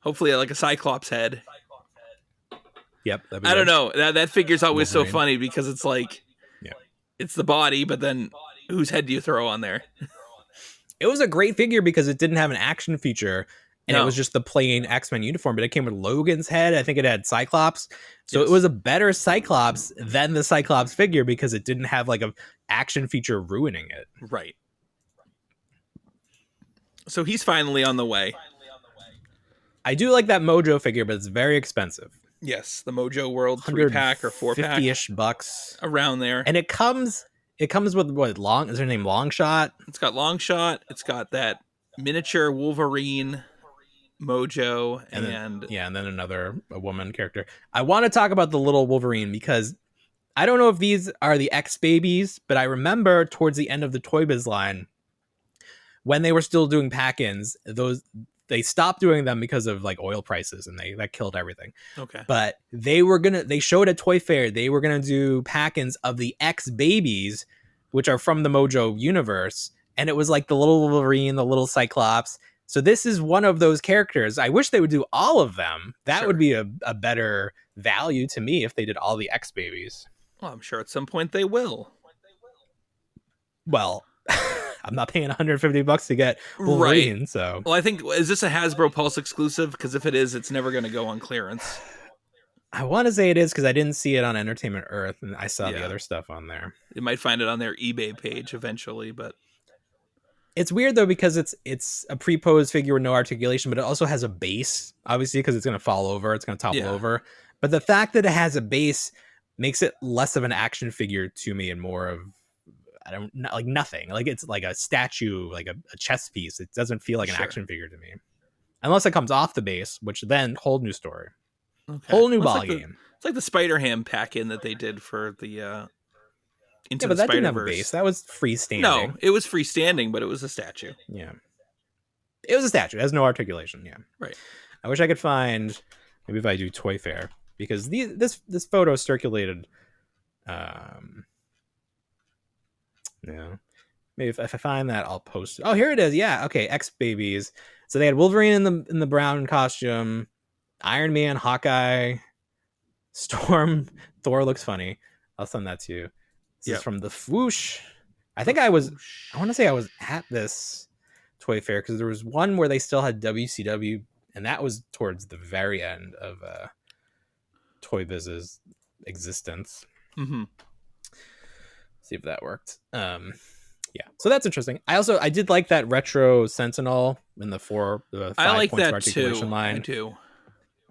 Hopefully, like a Cyclops head.
Yep.
I don't know. That figure's always so funny because it's like, it's the body, but then whose head do you throw on there?
It was a great figure because it didn't have an action feature. And it was just the plain X-Men uniform, but it came with Logan's head. I think it had Cyclops. So it was a better Cyclops than the Cyclops figure because it didn't have like a action feature ruining it.
Right. So he's finally on the way.
I do like that Mojo figure, but it's very expensive.
Yes, the Mojo World 3-pack or 4-pack.
$50-ish bucks.
Around there.
And it comes with what, is her name Longshot?
It's got Longshot. It's got that miniature Wolverine Mojo and
then a woman character. I want to talk about the little Wolverine because I don't know if these are the X babies, but I remember towards the end of the Toy Biz line when they were still doing pack-ins, they stopped doing them because of like oil prices and that killed everything.
Okay.
But they showed at Toy Fair they were gonna do pack-ins of the X babies, which are from the Mojo universe, and it was like the little Wolverine, the little Cyclops. So this is one of those characters. I wish they would do all of them. That would be a better value to me if they did all the X babies.
Well, I'm sure at some point they will.
Well, I'm not paying $150 to get Wolverine, right. So.
Well, I think, is this a Hasbro Pulse exclusive? Because if it is, it's never going to go on clearance.
I want to say it is because I didn't see it on Entertainment Earth, and I saw the other stuff on there.
You might find it on their eBay page eventually, but...
It's weird though because it's a pre-posed figure with no articulation, but it also has a base, obviously, because it's going to fall over, it's going to topple over. But the fact that it has a base makes it less of an action figure to me and more of nothing. Like it's like a statue, like a chess piece. It doesn't feel like an action figure to me, unless it comes off the base, which then whole new story, whole new ball game.
It's like the Spider-Ham pack-in that they did for the.
But that didn't have a base. That was freestanding.
No, it was freestanding, but it was a statue.
Yeah. It was a statue. It has no articulation. Yeah.
Right.
I wish I could find, maybe if I do Toy Fair, because this photo circulated. Maybe if I find that, I'll post it. Oh, here it is. Yeah. Okay. X babies. So they had Wolverine in the brown costume, Iron Man, Hawkeye, Storm, Thor looks funny. I'll send that to you. This is from the Fwoosh. I think I want to say I was at this Toy Fair because there was one where they still had WCW, and that was towards the very end of Toy Biz's existence.
Mm-hmm.
See if that worked. Yeah, so that's interesting. I did like that retro Sentinel in the 5
like
points
that
of articulation
too.
line.
I do.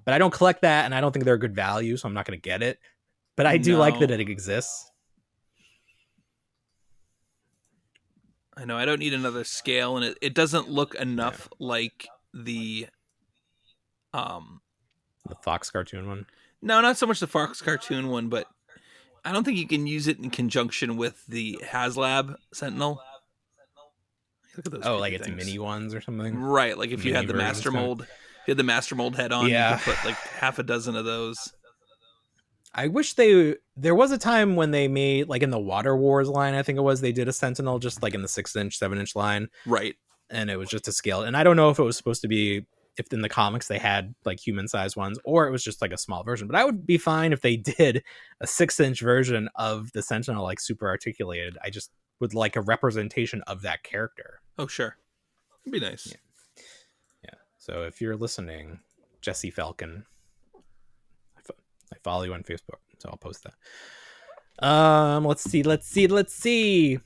But I don't collect that, and I don't think they're a good value, so I'm not going to get it. But I do like that it exists.
I know I don't need another scale, and it doesn't look enough like the
Fox cartoon one.
No, not so much the Fox cartoon one, but I don't think you can use it in conjunction with the HasLab Sentinel. Look at those.
Oh, like
things.
it's mini ones or something.
Right. Like if you had the master mold, head on, you could put like half a dozen of those.
I wish there was a time when they made, like in the Water Wars line, I think it was, they did a Sentinel just like in the 6-inch, 7-inch line.
Right.
And it was just to scale. And I don't know if it was supposed to be, if in the comics they had like human sized ones, or it was just like a small version. But I would be fine if they did a 6-inch version of the Sentinel, like super articulated. I just would like a representation of that character.
Oh, sure. It'd be nice.
Yeah. So if you're listening, Jesse Falcon, I follow you on Facebook, so I'll post that. Let's see.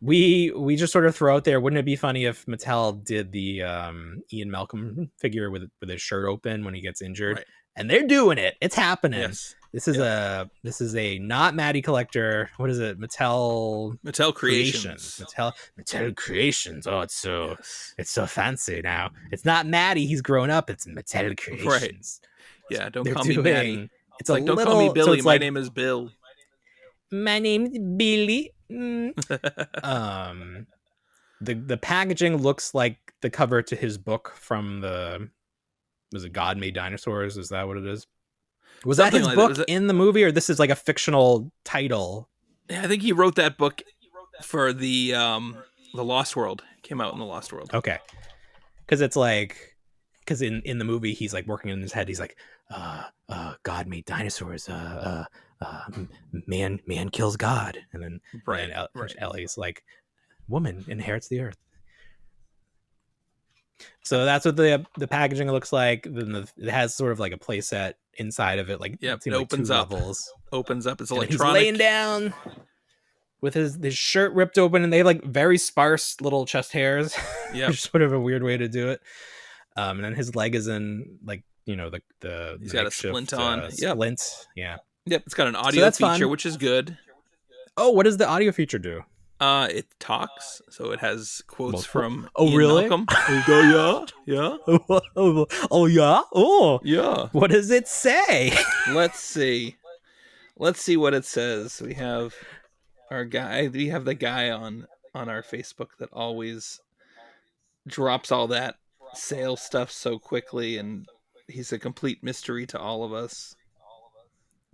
We just sort of throw out there, wouldn't it be funny if Mattel did the Ian Malcolm figure with his shirt open when he gets injured? Right. And they're doing it. It's happening. Yes. This is a not Maddie collector. What is it? Mattel Creations. Mattel Creations. Oh, it's so fancy now. It's not Maddie. He's grown up. It's Mattel Creations. Right.
Yeah. Don't call me Maddie.
It's like, don't call
me Billy. My name is Bill.
My name's Billy. The packaging looks like the cover to his book from was it God Made Dinosaurs? Is that what it is? Was that his book in the movie, or this is like a fictional title?
Yeah, I think he wrote that book for the Lost World. It came out in the Lost World.
Okay, because it's like, because in the movie he's like working in his head. He's like, God made dinosaurs. Man kills God, and then Ellie's like, woman inherits the earth. So that's what the packaging looks like. Then it has sort of like a play set inside of it. Like,
it opens up. Opens up. It's electronic.
He's laying down with his shirt ripped open, and they have like very sparse little chest hairs. Yeah, sort of a weird way to do it. And then his leg is in like, the
he's got a splint on.
Splint. Yeah.
Yep. It's got an audio feature, which is good.
Oh, what does the audio feature do?
It talks, so it has quotes from
Ian really?
Malcolm. Oh yeah.
Oh yeah. Oh
yeah.
What does it say?
Let's see what it says. We have our guy. We have the guy on our Facebook that always drops all that sale stuff so quickly, and he's a complete mystery to all of us.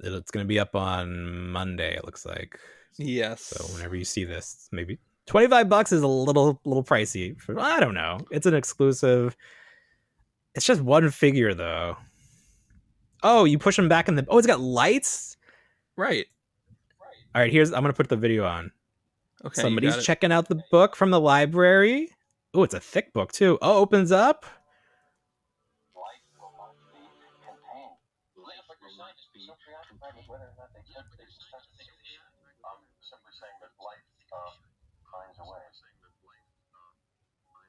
It's going to be up on Monday, it looks like.
Yes.
So whenever you see this, maybe $25 is a little pricey. I don't know. It's an exclusive. It's just one figure though. Oh, you push him back in the. Oh, it's got lights.
Right.
All right. I'm gonna put the video on.
Okay.
Somebody's checking out the book from the library. Oh, it's a thick book too. Oh, opens up.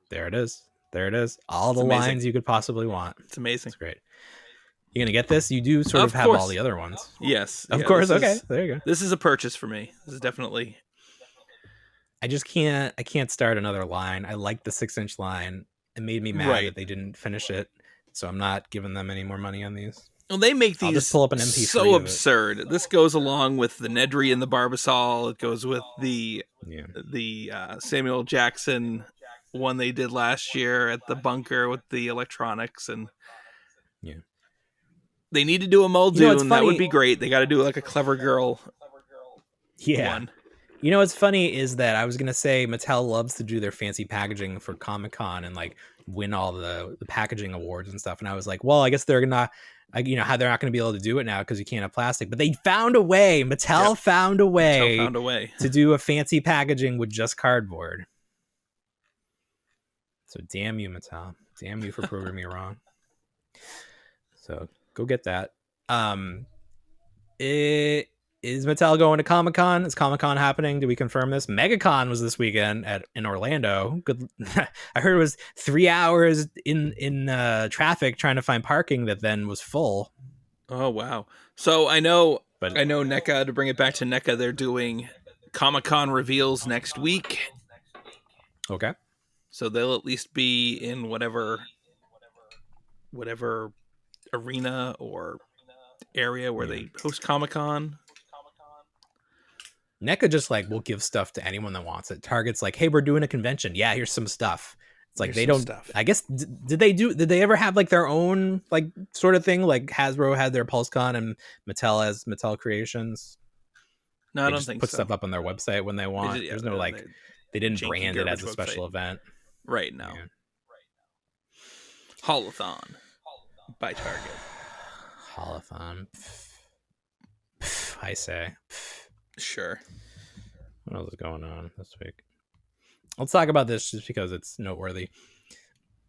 There it is. All the lines you could possibly want.
It's amazing.
It's great. You gonna get this? You do sort of have all the other ones.
Yes.
Of course. Okay. There you go.
This is a purchase for me. This is definitely.
I just can't. I can't start another line. I like the 6-inch line. It made me mad that they didn't finish it, so I'm not giving them any more money on these.
Well, they make these
just pull up an MP3
so absurd. This goes along with the Nedry and the Barbasol. It goes with the Samuel Jackson one they did last year at the bunker with the electronics, and they need to do a Muldoon. That would be great. They got to do like a Clever Girl. One.
You know what's funny is that I was gonna say Mattel loves to do their fancy packaging for Comic-Con and like win all the packaging awards and stuff, and I was like, well, I guess they're gonna. How they're not going to be able to do it now because you can't have plastic. But they found a way. Mattel found a way to do a fancy packaging with just cardboard. So damn you, Mattel. Damn you for proving me wrong. So go get that. Is Mattel going to Comic-Con? Is Comic-Con happening? Do we confirm this? MegaCon was this weekend in Orlando. Good. I heard it was 3 hours in traffic trying to find parking that then was full.
Oh wow! So I know NECA, to bring it back to NECA, they're doing Comic-Con reveals next week.
Okay.
So they'll at least be in whatever arena or area where they host Comic-Con.
NECA just like will give stuff to anyone that wants it. Target's like, hey, we're doing a convention. Yeah, here's some stuff. It's like they don't. Stuff. I guess did they ever have like their own like sort of thing? Like Hasbro had their PulseCon and Mattel has Mattel Creations.
No, I don't think so.
Put stuff up on their website when they want. There's no like they didn't brand it as a special event.
Right now. Yeah. Holothon by Target.
Holothon. I say.
Sure.
What else is going on this week? Let's talk about this just because it's noteworthy.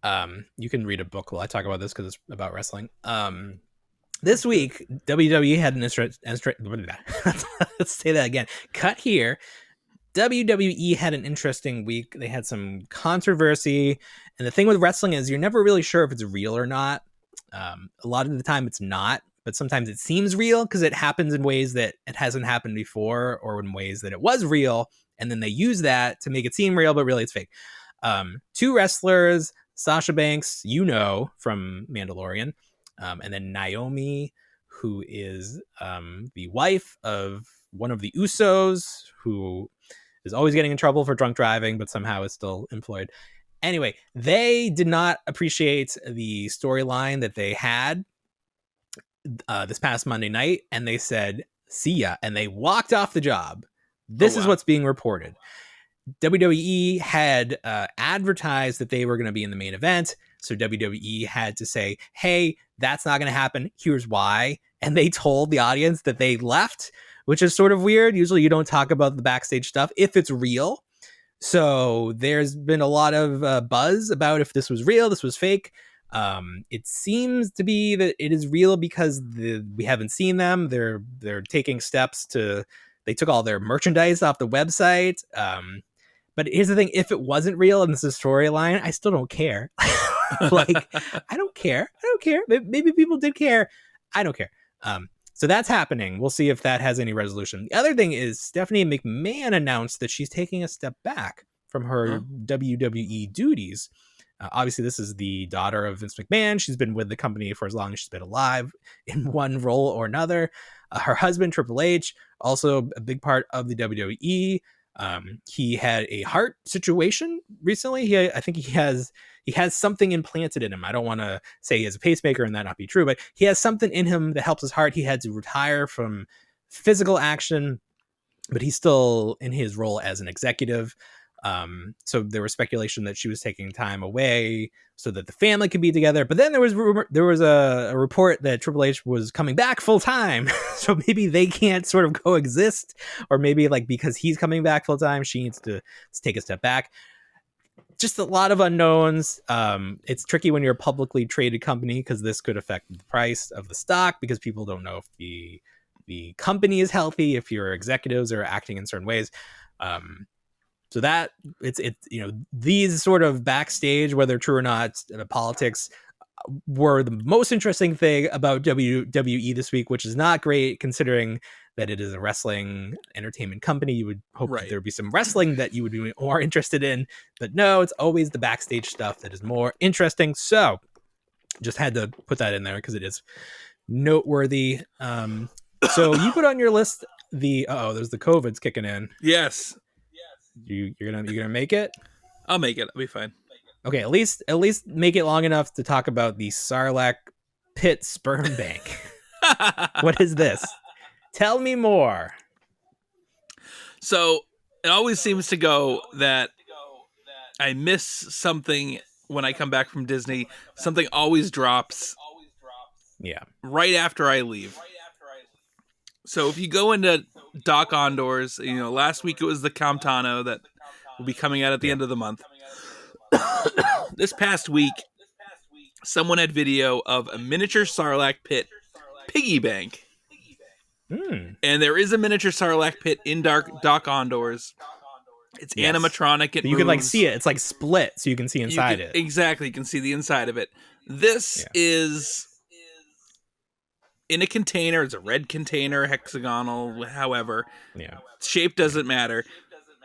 You can read a book while I talk about this because it's about wrestling. This week, WWE had an let's say that again. Cut here. WWE had an interesting week. They had some controversy. And the thing with wrestling is you're never really sure if it's real or not. A lot of the time it's not. But sometimes it seems real because it happens in ways that it hasn't happened before or in ways that it was real. And then they use that to make it seem real, but really it's fake. Two wrestlers, Sasha Banks, from Mandalorian, and then Naomi, who is the wife of one of the Usos, who is always getting in trouble for drunk driving, but somehow is still employed. Anyway, they did not appreciate the storyline that they had this past Monday night, and they said, see ya, and they walked off the job. This is what's being reported. WWE had advertised that they were going to be in the main event, so WWE had to say, hey, that's not going to happen. Here's why. And they told the audience that they left, which is sort of weird. Usually you don't talk about the backstage stuff if it's real. So there's been a lot of buzz about if this was real, this was fake. It seems to be that it is real because we haven't seen them. They're taking steps they took all their merchandise off the website. But here's the thing. If it wasn't real and this is a storyline, I still don't care. Like, I don't care. Maybe people did care. I don't care. So that's happening. We'll see if that has any resolution. The other thing is Stephanie McMahon announced that she's taking a step back from her WWE duties. Obviously, this is the daughter of Vince McMahon. She's been with the company for as long as she's been alive in one role or another. Her husband, Triple H, also a big part of the WWE. He had a heart situation recently. I think he has something implanted in him. I don't want to say he has a pacemaker and that not be true, but he has something in him that helps his heart. He had to retire from physical action, but he's still in his role as an executive. So there was speculation that she was taking time away so that the family could be together. But then there was a report that Triple H was coming back full time. So maybe they can't sort of coexist, or maybe like because he's coming back full time, she needs to take a step back. Just a lot of unknowns. It's tricky when you're a publicly traded company because this could affect the price of the stock because people don't know if the company is healthy, if your executives are acting in certain ways. So that it's these sort of backstage, whether true or not, politics were the most interesting thing about WWE this week, which is not great considering that it is a wrestling entertainment company. You would hope that there'd be some wrestling that you would be more interested in, but no, it's always the backstage stuff that is more interesting. So just had to put that in there because it is noteworthy. So you put on your list there's the COVID's kicking in.
Yes.
You're gonna make it?
I'll make it. I'll be fine.
Okay, at least make it long enough to talk about the Sarlacc pit sperm bank. What is this? Tell me more.
So it always seems to go that I miss something when I come back from Disney. Something always drops.
Yeah.
Right after I leave. So if you go into Doc Ondor's, last week it was the Camptano that will be coming out at the end of the month. This past week, someone had video of a miniature Sarlacc pit piggy bank. And there is a miniature Sarlacc pit in Doc Ondor's. It's animatronic.
You can see it. It's like split, so you can see inside it.
Exactly. You can see the inside of it. This is in a container. It's a red container, hexagonal, however.
Yeah.
Shape doesn't matter.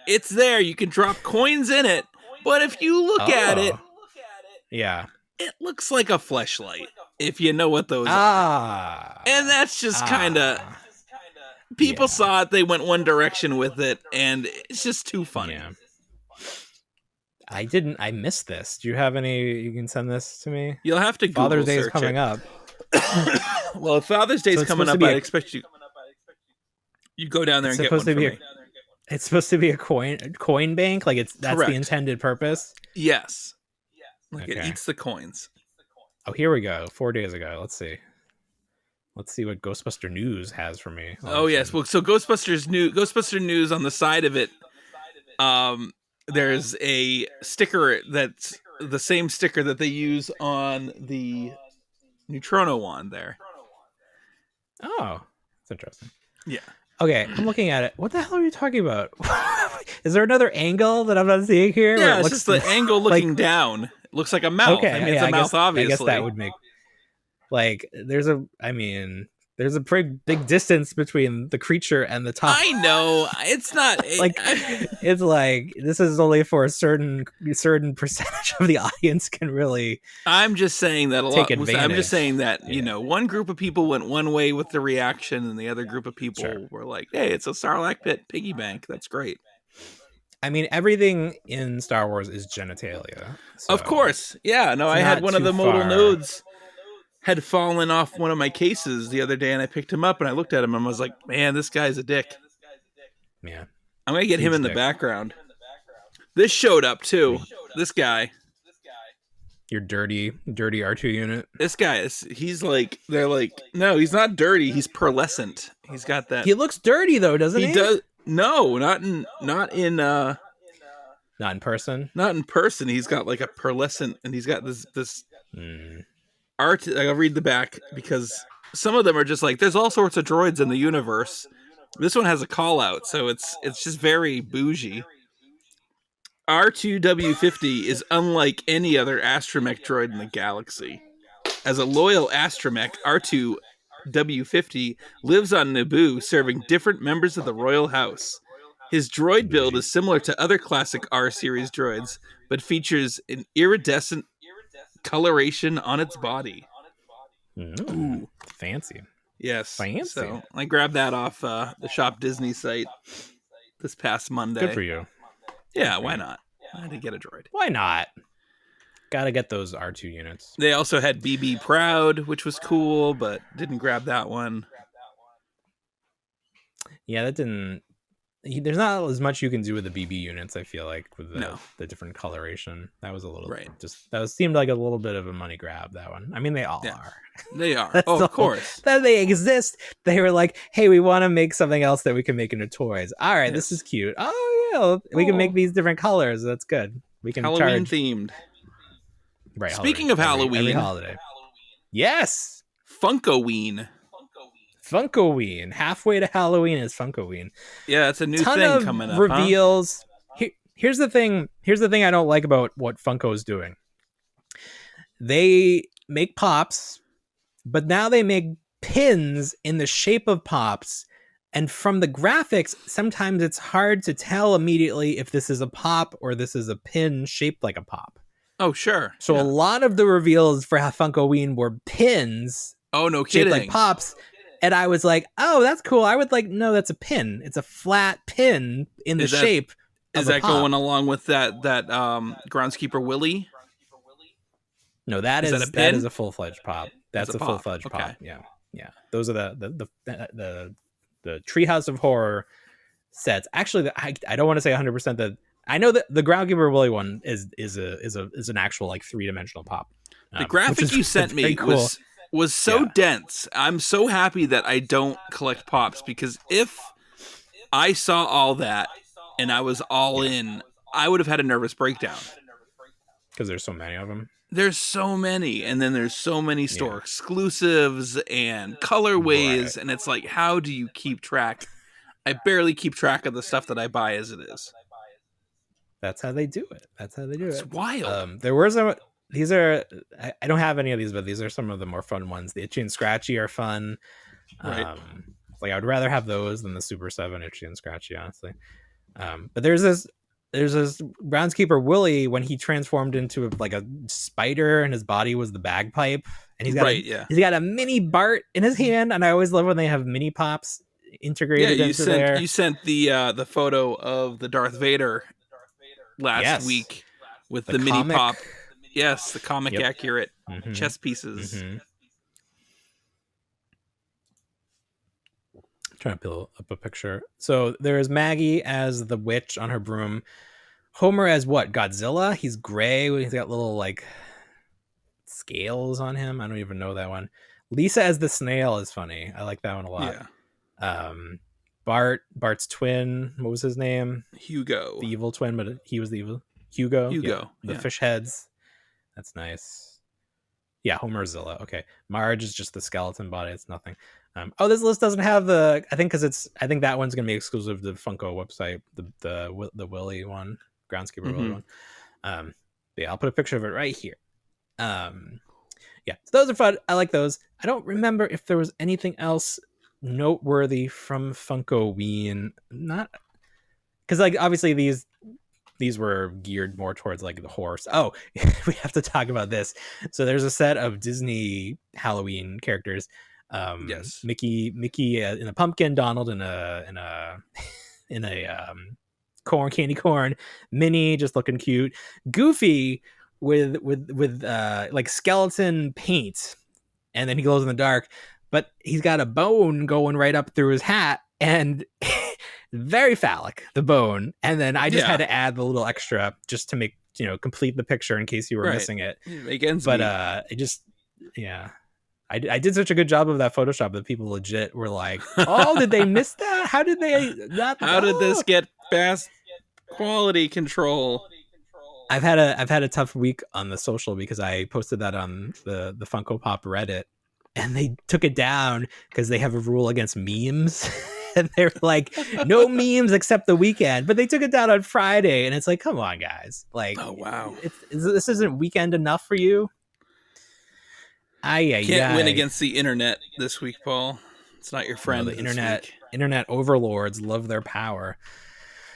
It's there. You can drop coins in it. But if you look at it, it looks like a fleshlight, if you know what those are. And that's just kind of... people saw it, they went one direction with it, and it's just too funny.
Yeah. I missed this. Do you have any? You can send this to me.
You'll have to Google
Father's Day is
search
coming
it.
up.
Well, if Father's Day is coming up, I expect you go down there and get one for me.
It's supposed to be a coin bank. Like that's
Correct.
the intended purpose.
Yes. Like
Okay.
it eats the coins.
Oh, here we go. 4 days ago. Let's see what Ghostbuster News has for me.
Oh yes. Well, so Ghostbuster News on the side of it. There's a sticker that's the same sticker that they use on the Neutrino wand there.
Oh, that's interesting.
Yeah.
Okay, I'm looking at it. What the hell are you talking about? Is there another angle that I'm not seeing here?
Yeah, it's just the angle looking down. It looks like a mouth.
Okay,
I mean, it's a mouth, obviously.
I guess that would make... Like, there's a pretty big distance between the creature and the top.
I know. It's not...
It's like, this is only for a certain percentage of the audience can really...
I'm just saying that I'm just saying that,
Yeah.
One group of people went one way with the reaction, and the other group of people were like, hey, it's a Sarlacc pit piggy bank. That's great.
I mean, everything in Star Wars is genitalia. So
of course. Yeah, no, I had one of the modal nodes had fallen off one of my cases the other day, and I picked him up, and I looked at him, and I was like, man, this guy's a dick.
Yeah.
I'm going to get him in the background. This showed up, too. This guy.
Your dirty R2 unit.
This guy, they're like, no, he's not dirty. He's pearlescent. He's got that.
He looks dirty, though, doesn't he?
He does. No, not in
person.
Not in person. He's got like a pearlescent, and he's got this art. I'll read the back because some of them are just like, there's all sorts of droids in the universe. This one has a call out, so it's just very bougie. R2W50 is unlike any other astromech droid in the galaxy. As a loyal astromech, R2W50 lives on Naboo, serving different members of the royal house. His droid build is similar to other classic R-series droids, but features an iridescent coloration on its body.
Ooh, fancy.
Yes.
Fancy.
So I grabbed that off the Shop Disney site this past Monday.
Good for you.
Yeah, why not? I had to get a droid.
Why not? Gotta get those R2 units.
They also had BB Proud, which was cool, but didn't grab that one.
Yeah, that didn't... There's not as much you can do with the BB units, I feel like, with the different coloration. That was a little...
Right.
Seemed like a little bit of a money grab, that one. I mean, they all are.
They are. Oh, of course.
That they exist. They were like, hey, we want to make something else that we can make into toys. All right, This is cute. Oh, yeah, we can make these different colors. That's good. We can
Halloween themed.
Right.
Speaking of Halloween.
Every holiday. Yes.
Funkoween.
Funkoween. Halfway to Halloween is Funkoween.
Yeah, it's a new thing coming up.
Reveals. Huh? Here's the thing I don't like about what Funko is doing. They make pops, but now they make pins in the shape of pops. And from the graphics, sometimes it's hard to tell immediately if this is a pop or this is a pin shaped like a pop.
Oh, sure.
So a lot of the reveals for Funkoween were pins.
Oh, no
shaped
kidding.
like pops. And I was like, oh, that's cool. I would like, no, that's a pin. It's a flat pin in the shape of
Is
a
that
pop.
going along with that Groundskeeper Willie?
No, that is a full-fledged pop. That's a full-fledged pop. Yeah. Those are the Treehouse of Horror sets. Actually, I don't want to say 100% that I know that the Groundkeeper Willie one is an actual like 3-dimensional pop.
The graphic you sent me was so dense. I'm so happy that I don't collect pops, because if I saw all that and I was all in, I would have had a nervous breakdown.
Because there's so many of them.
There's so many, and then there's so many store exclusives and colorways, and it's like, how do you keep track? I barely keep track of the stuff that I buy as it is.
That's how they do it.
It's wild.
There were some. These are. I don't have any of these, but these are some of the more fun ones. The Itchy and Scratchy are fun.
Right.
Like I would rather have those than the Super 7 Itchy and Scratchy, honestly. But there's this Groundskeeper Willie when he transformed into like a spider and his body was the bagpipe, and he's got a mini Bart in his hand. And I always love when they have mini pops integrated into there.
You sent the photo of the Darth Vader last week with the mini
comic.
pop. Yes, the comic accurate chess pieces.
Trying to pull up a picture. So there's Maggie as the witch on her broom. Homer as what? Godzilla? He's gray. He's got little like scales on him. I don't even know that one. Lisa as the snail is funny. I like that one a lot. Yeah. Bart's twin. What was his name?
Hugo.
The evil twin, but he was the evil. Hugo.
Yeah.
The fish heads. That's nice. Yeah, Homerzilla. Okay. Marge is just the skeleton body. It's nothing. This list doesn't have the. I think that one's gonna be exclusive to the Funko website. The Willy one, Groundskeeper Willy one. Yeah, I'll put a picture of it right here. Yeah, so those are fun. I like those. I don't remember if there was anything else noteworthy from Funko Ween. Not because like obviously these were geared more towards like the horse. Oh, we have to talk about this. So there's a set of Disney Halloween characters. Yes, Mickey in a pumpkin, Donald in a candy corn, Minnie just looking cute, Goofy with like skeleton paint, and then he glows in the dark, but he's got a bone going right up through his hat, and very phallic, the bone. And then I just had to add the little extra just to make complete the picture in case you were missing it. I did such a good job of that Photoshop that people legit were like, oh, did they miss that? How did they not?
How did this get past quality control?
I've had a tough week on the social because I posted that on the Funko Pop Reddit, and they took it down because they have a rule against memes. And they're like, no memes except the weekend. But they took it down on Friday, and it's like, come on, guys. Like,
oh wow,
this isn't weekend enough for you.
Can't win against the internet this week, Paul. It's not your friend.
The internet overlords love their power.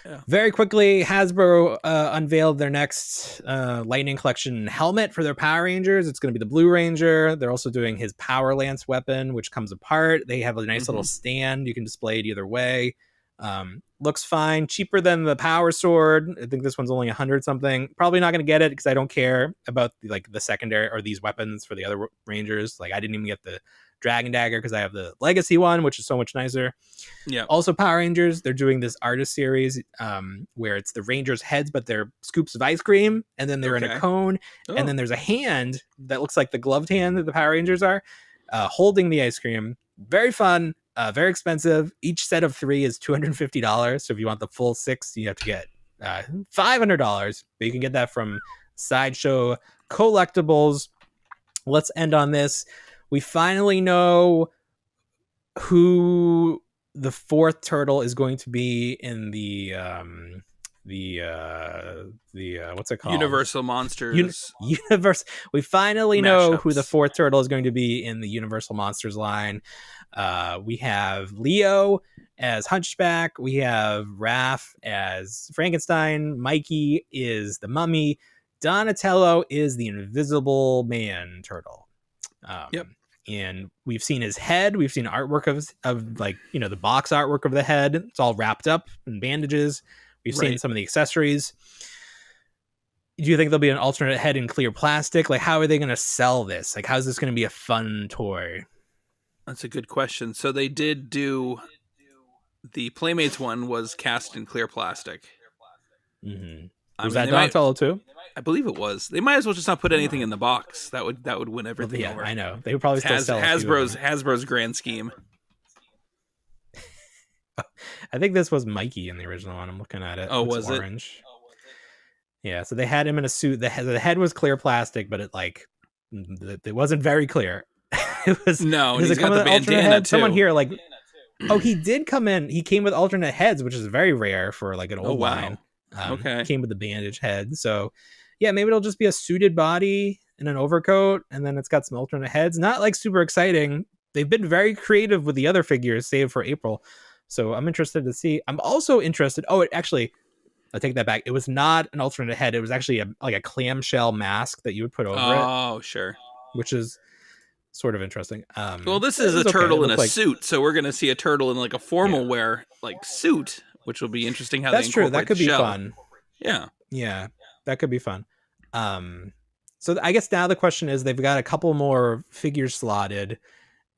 Yeah. Very quickly, Hasbro unveiled their next Lightning Collection helmet for their Power Rangers. It's going to be the Blue Ranger. They're also doing his Power Lance weapon, which comes apart. They have a nice little stand. You can display it either way. Looks fine. Cheaper than the Power Sword. I think this one's only 100 something. Probably not going to get it because I don't care about the secondary or these weapons for the other Rangers. Like I didn't even get the Dragon Dagger because I have the Legacy one, which is so much nicer. Yeah. Also, Power Rangers, they're doing this artist series where it's the Rangers' heads, but they're scoops of ice cream, and then they're in a cone, and then there's a hand that looks like the gloved hand that the Power Rangers are holding the ice cream. Very fun, very expensive. Each set of 3 is $250. So if you want the full 6, you have to get $500. But you can get that from Sideshow Collectibles. Let's end on this. We finally know who the 4th turtle is going to be in the what's it called?
Universal Monsters.
We finally know who the 4th turtle is going to be in the Universal Monsters line. We have Leo as Hunchback. We have Raph as Frankenstein. Mikey is the Mummy. Donatello is the Invisible Man turtle. And we've seen his head. We've seen artwork of like, the box artwork of the head. It's all wrapped up in bandages. We've seen some of the accessories. Do you think there'll be an alternate head in clear plastic? Like, how are they going to sell this? Like, how's this going to be a fun toy?
That's a good question. So they did do the Playmates one was cast in clear plastic.
Mm-hmm. Was that Donatello too?
I believe it was. They might as well just not put anything in the box. That would win everything over.
I know. They would probably still sell
Hasbro's grand scheme.
I think this was Mikey in the original one. I'm looking at it.
Oh, was
orange. Yeah, so they had him in a suit. The head was clear plastic, but it wasn't very clear. It was
no. He's got the bandana too.
Someone here he did come in. He came with alternate heads, which is very rare for like an old line. Came with the bandage head. So yeah, maybe it'll just be a suited body and an overcoat, and then it's got some alternate heads. Not like super exciting. They've been very creative with the other figures, save for April. So I'm interested to see. I'm also interested. Oh, I take that back. It was not an alternate head. It was actually a clamshell mask that you would put over it.
Oh, sure.
Which is sort of interesting.
Well, this
it
is a
was okay.
turtle
It
in a
looked like-
suit, so we're going to see a turtle in like a formal wear like suit, which will be interesting how
That's
they
true.
incorporate
That could
the
be
shell.
fun.
Yeah.
That could be fun. So I guess now the question is, they've got a couple more figures slotted.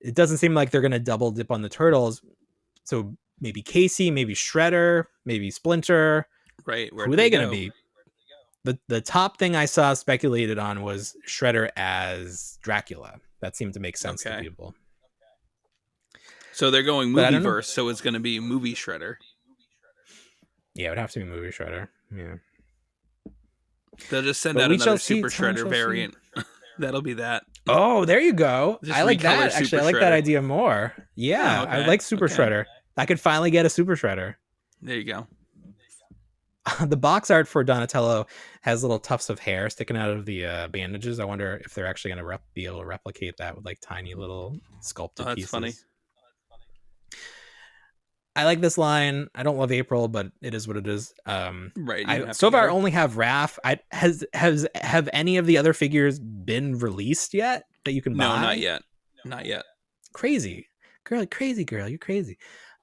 It doesn't seem like they're going to double dip on the turtles. So maybe Casey, maybe Shredder, maybe Splinter.
Right.
Who are they going to be? The top thing I saw speculated on was Shredder as Dracula. That seemed to make sense to people.
So they're going movieverse, so it's going to be movie Shredder.
Yeah, it would have to be movie Shredder. Yeah.
They'll just send out another Super Shredder variant. That'll be that.
Oh, there you go.
Just
I like that.
recolor
Actually, I
Super
like that
Shredder.
idea more. Yeah,
Oh, okay.
I like Super Shredder. I could finally get a Super Shredder.
There you go.
The box art for Donatello has little tufts of hair sticking out of the bandages. I wonder if they're actually going to be able to replicate that with like tiny little sculpted
That's
pieces.
funny.
I like this line. I don't love April, but it is what it is.
Right.
I so far only have Raph. Have any of the other figures been released yet that you can buy?
No, not yet. Not yet.
Crazy girl, you're crazy.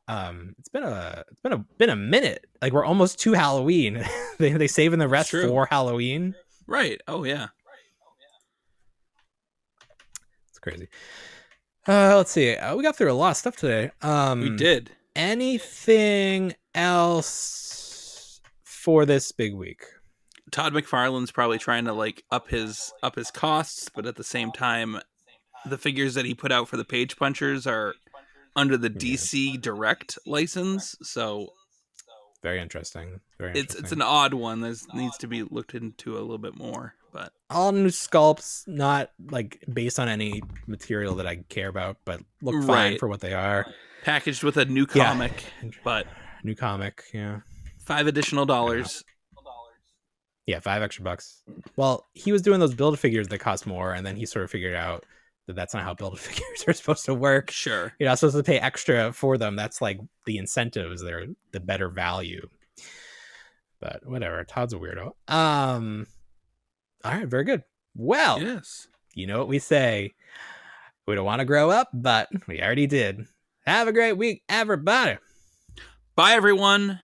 It's been a minute. Like we're almost to Halloween. they saving the rest for Halloween.
Right. Oh yeah.
It's crazy. Let's see. We got through a lot of stuff today.
We did.
Anything else for this big week?
Todd McFarlane's probably trying to like up his costs, but at the same time, the figures that he put out for the Page Punchers are under the DC Direct license, so
very interesting.
It's an odd one. There's needs to be looked into a little bit more, but
all new sculpts, not like based on any material that I care about, but look fine for what they are.
Packaged with a new comic, but
new comic, yeah.
$5 additional.
Yeah, $5 extra. Well, he was doing those Build-A-Figures that cost more, and then he sort of figured out that that's not how Build-A-Figures are supposed to work.
Sure.
You're not supposed to pay extra for them. That's like the incentives. They're the better value. But whatever. Todd's a weirdo. All right, very good. Well,
yes.
You know what we say. We don't want to grow up, but we already did. Have a great week, everybody.
Bye, everyone.